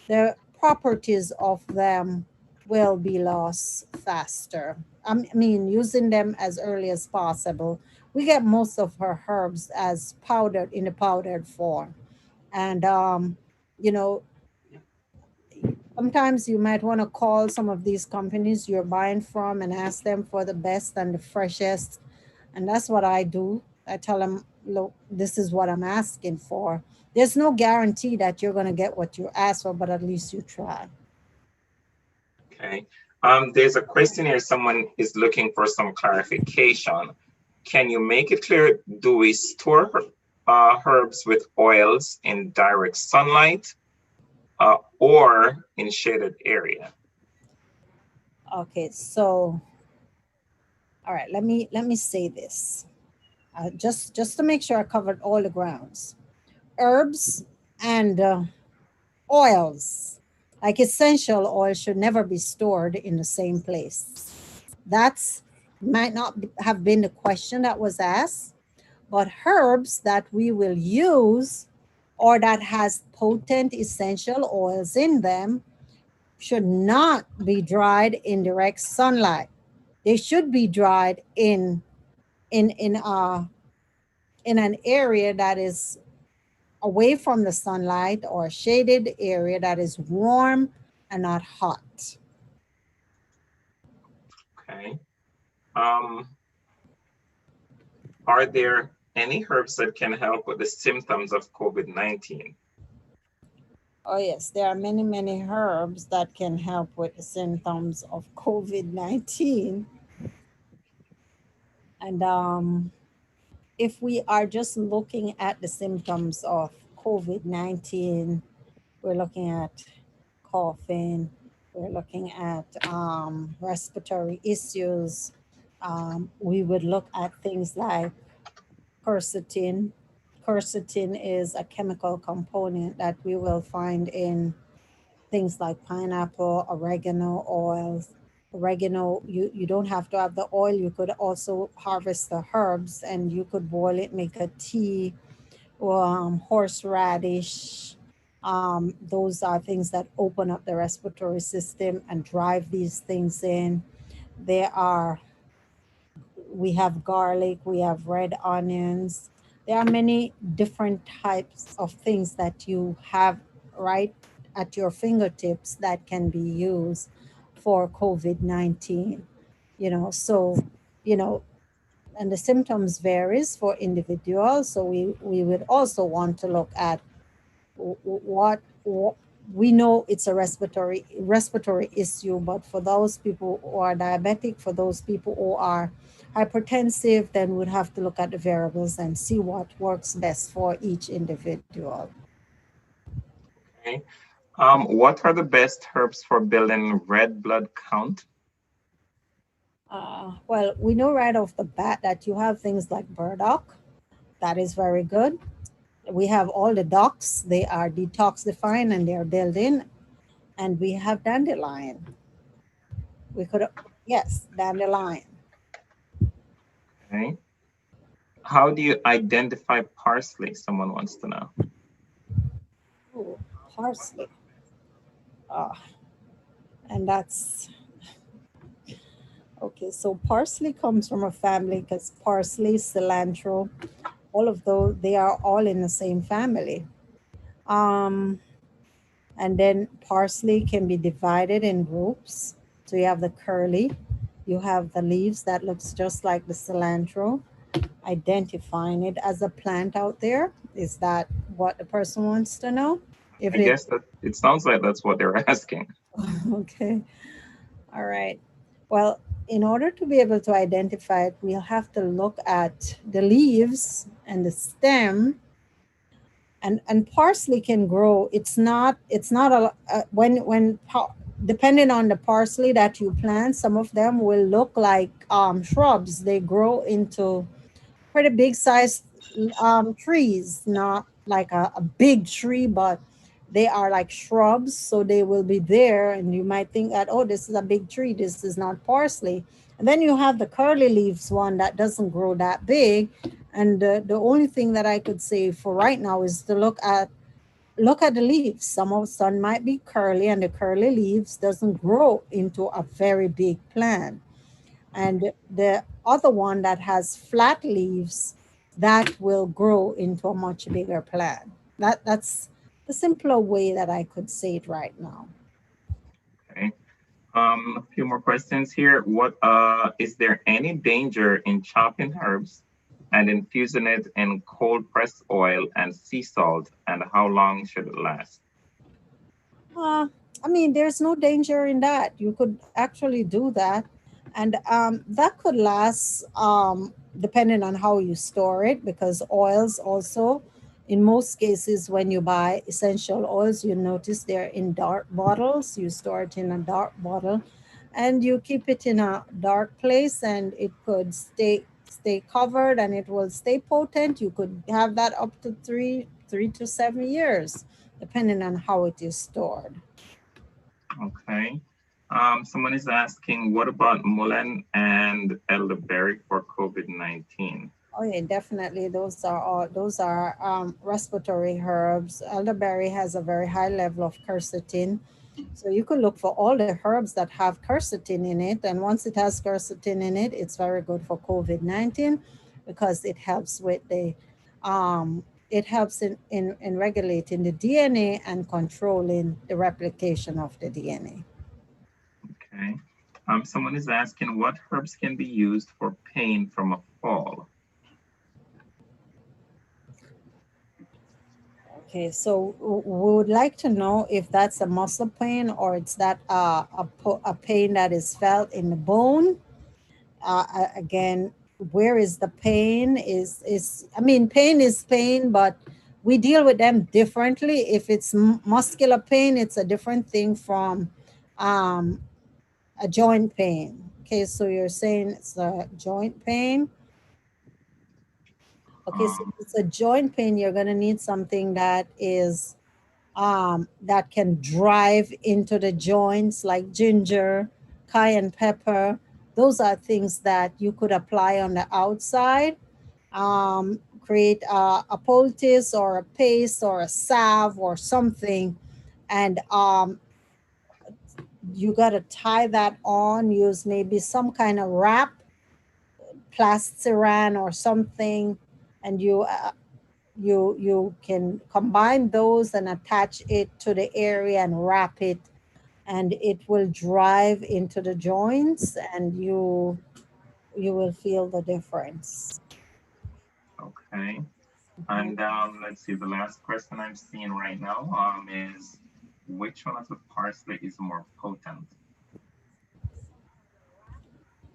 the properties of them will be lost faster. I mean, using them as early as possible. We get most of our herbs as powdered in a powdered form, and you know, sometimes you might want to call some of these companies you're buying from and ask them for the best and the freshest. And that's what I do. I tell them, look, this is what I'm asking for. There's no guarantee that you're going to get what you ask for, but at least you try.
Okay. There's a question here. Someone is looking for some clarification. Can you make it clear? Do we store herbs with oils in direct sunlight or in shaded area?
Okay, so all right, let me say this. Just to make sure I covered all the grounds. Herbs and oils, like essential oil, should never be stored in the same place. That's might not have been the question that was asked, but herbs that we will use or that has potent essential oils in them should not be dried in direct sunlight. They should be dried in in uh in an area that is away from the sunlight, or a shaded area that is warm and not hot.
Okay. Are there any herbs that can help with the symptoms of COVID-19?
Oh, yes, there are many, many herbs that can help with the symptoms of COVID 19. And if we are just looking at the symptoms of COVID 19, we're looking at coughing, we're looking at respiratory issues. We would look at things like quercetin. quercetin is a chemical component that we will find in things like pineapple, oregano oils. Oregano, you don't have to have the oil. You could also harvest the herbs and you could boil it, make a tea. Horseradish. Those are things that open up the respiratory system and drive these things in. There are, we have garlic, we have red onions. There are many different types of things that you have right at your fingertips that can be used for COVID-19. So, you know, and the symptoms varies for individuals. So we would also want to look at what we know it's a respiratory issue, but for those people who are diabetic, for those people who are hypertensive, then we'd have to look at the variables and see what works best for each individual.
Okay. What are the best herbs for building red blood count?
Well, we know right off the bat that you have things like burdock. That is very good. We have all the docs. They are detoxifying and they are built in. And we have dandelion. We could, yes, dandelion.
Okay. How do you identify parsley? Someone wants to know.
Ooh, parsley. And that's okay. So parsley comes from a family because parsley, cilantro, all of those, they are all in the same family. Um, and then parsley can be divided in groups. So you have the curly, you have the leaves that looks just like the cilantro. Identifying it as a plant out there, is that what the person wants to know? If
I guess that it sounds like that's what they're asking.
Okay. All right. Well, in order to be able to identify it, we'll have to look at the leaves and the stem. And parsley can grow. It's not depending on the parsley that you plant, some of them will look like shrubs. They grow into pretty big sized trees, not like a big tree, but they are like shrubs. So they will be there, and you might think that, oh, this is a big tree. This is not parsley. And then you have the curly leaves one that doesn't grow that big. And the only thing that I could say for right now is to look at the leaves. Some might be curly, and the curly leaves doesn't grow into a very big plant. And the other one that has flat leaves, that will grow into a much bigger plant. That's the simpler way that I could say it right now.
Okay. A few more questions here. What is there any danger in chopping herbs and infusing it in cold pressed oil and sea salt, and how long should it last?
Uh, I mean, there's no danger in that. You could actually do that. And that could last depending on how you store it, because oils also, in most cases, when you buy essential oils, you notice they're in dark bottles. You store it in a dark bottle and you keep it in a dark place, and it could stay covered and it will stay potent. You could have that up to three to 7 years, depending on how it is stored.
Okay. Someone is asking, what about mullein and elderberry for COVID-19?
Oh yeah, definitely. Those are respiratory herbs. Elderberry has a very high level of quercetin, so you could look for all the herbs that have quercetin in it. And once it has quercetin in it, it's very good for COVID-19 because it helps with the it helps in regulating the DNA and controlling the replication of the DNA.
Okay. Someone is asking, what herbs can be used for pain from a fall?
Okay, so we would like to know if that's a muscle pain or it's that a pain that is felt in the bone. Again, where is the pain? I mean, pain is pain, but we deal with them differently. If it's muscular pain, it's a different thing from um, a joint pain. Okay, so you're saying it's a joint pain. Okay, so if it's a joint pain, you're going to need something that is that can drive into the joints, like ginger, cayenne pepper. Those are things that you could apply on the outside. Create a poultice or a paste or a salve or something, and you got to tie that on. Use maybe some kind of wrap, plastiran or something, and you can combine those and attach it to the area and wrap it, and it will drive into the joints, and you will feel the difference.
Okay. And let's see, the last question I'm seeing right now is which one of the parsley is more potent?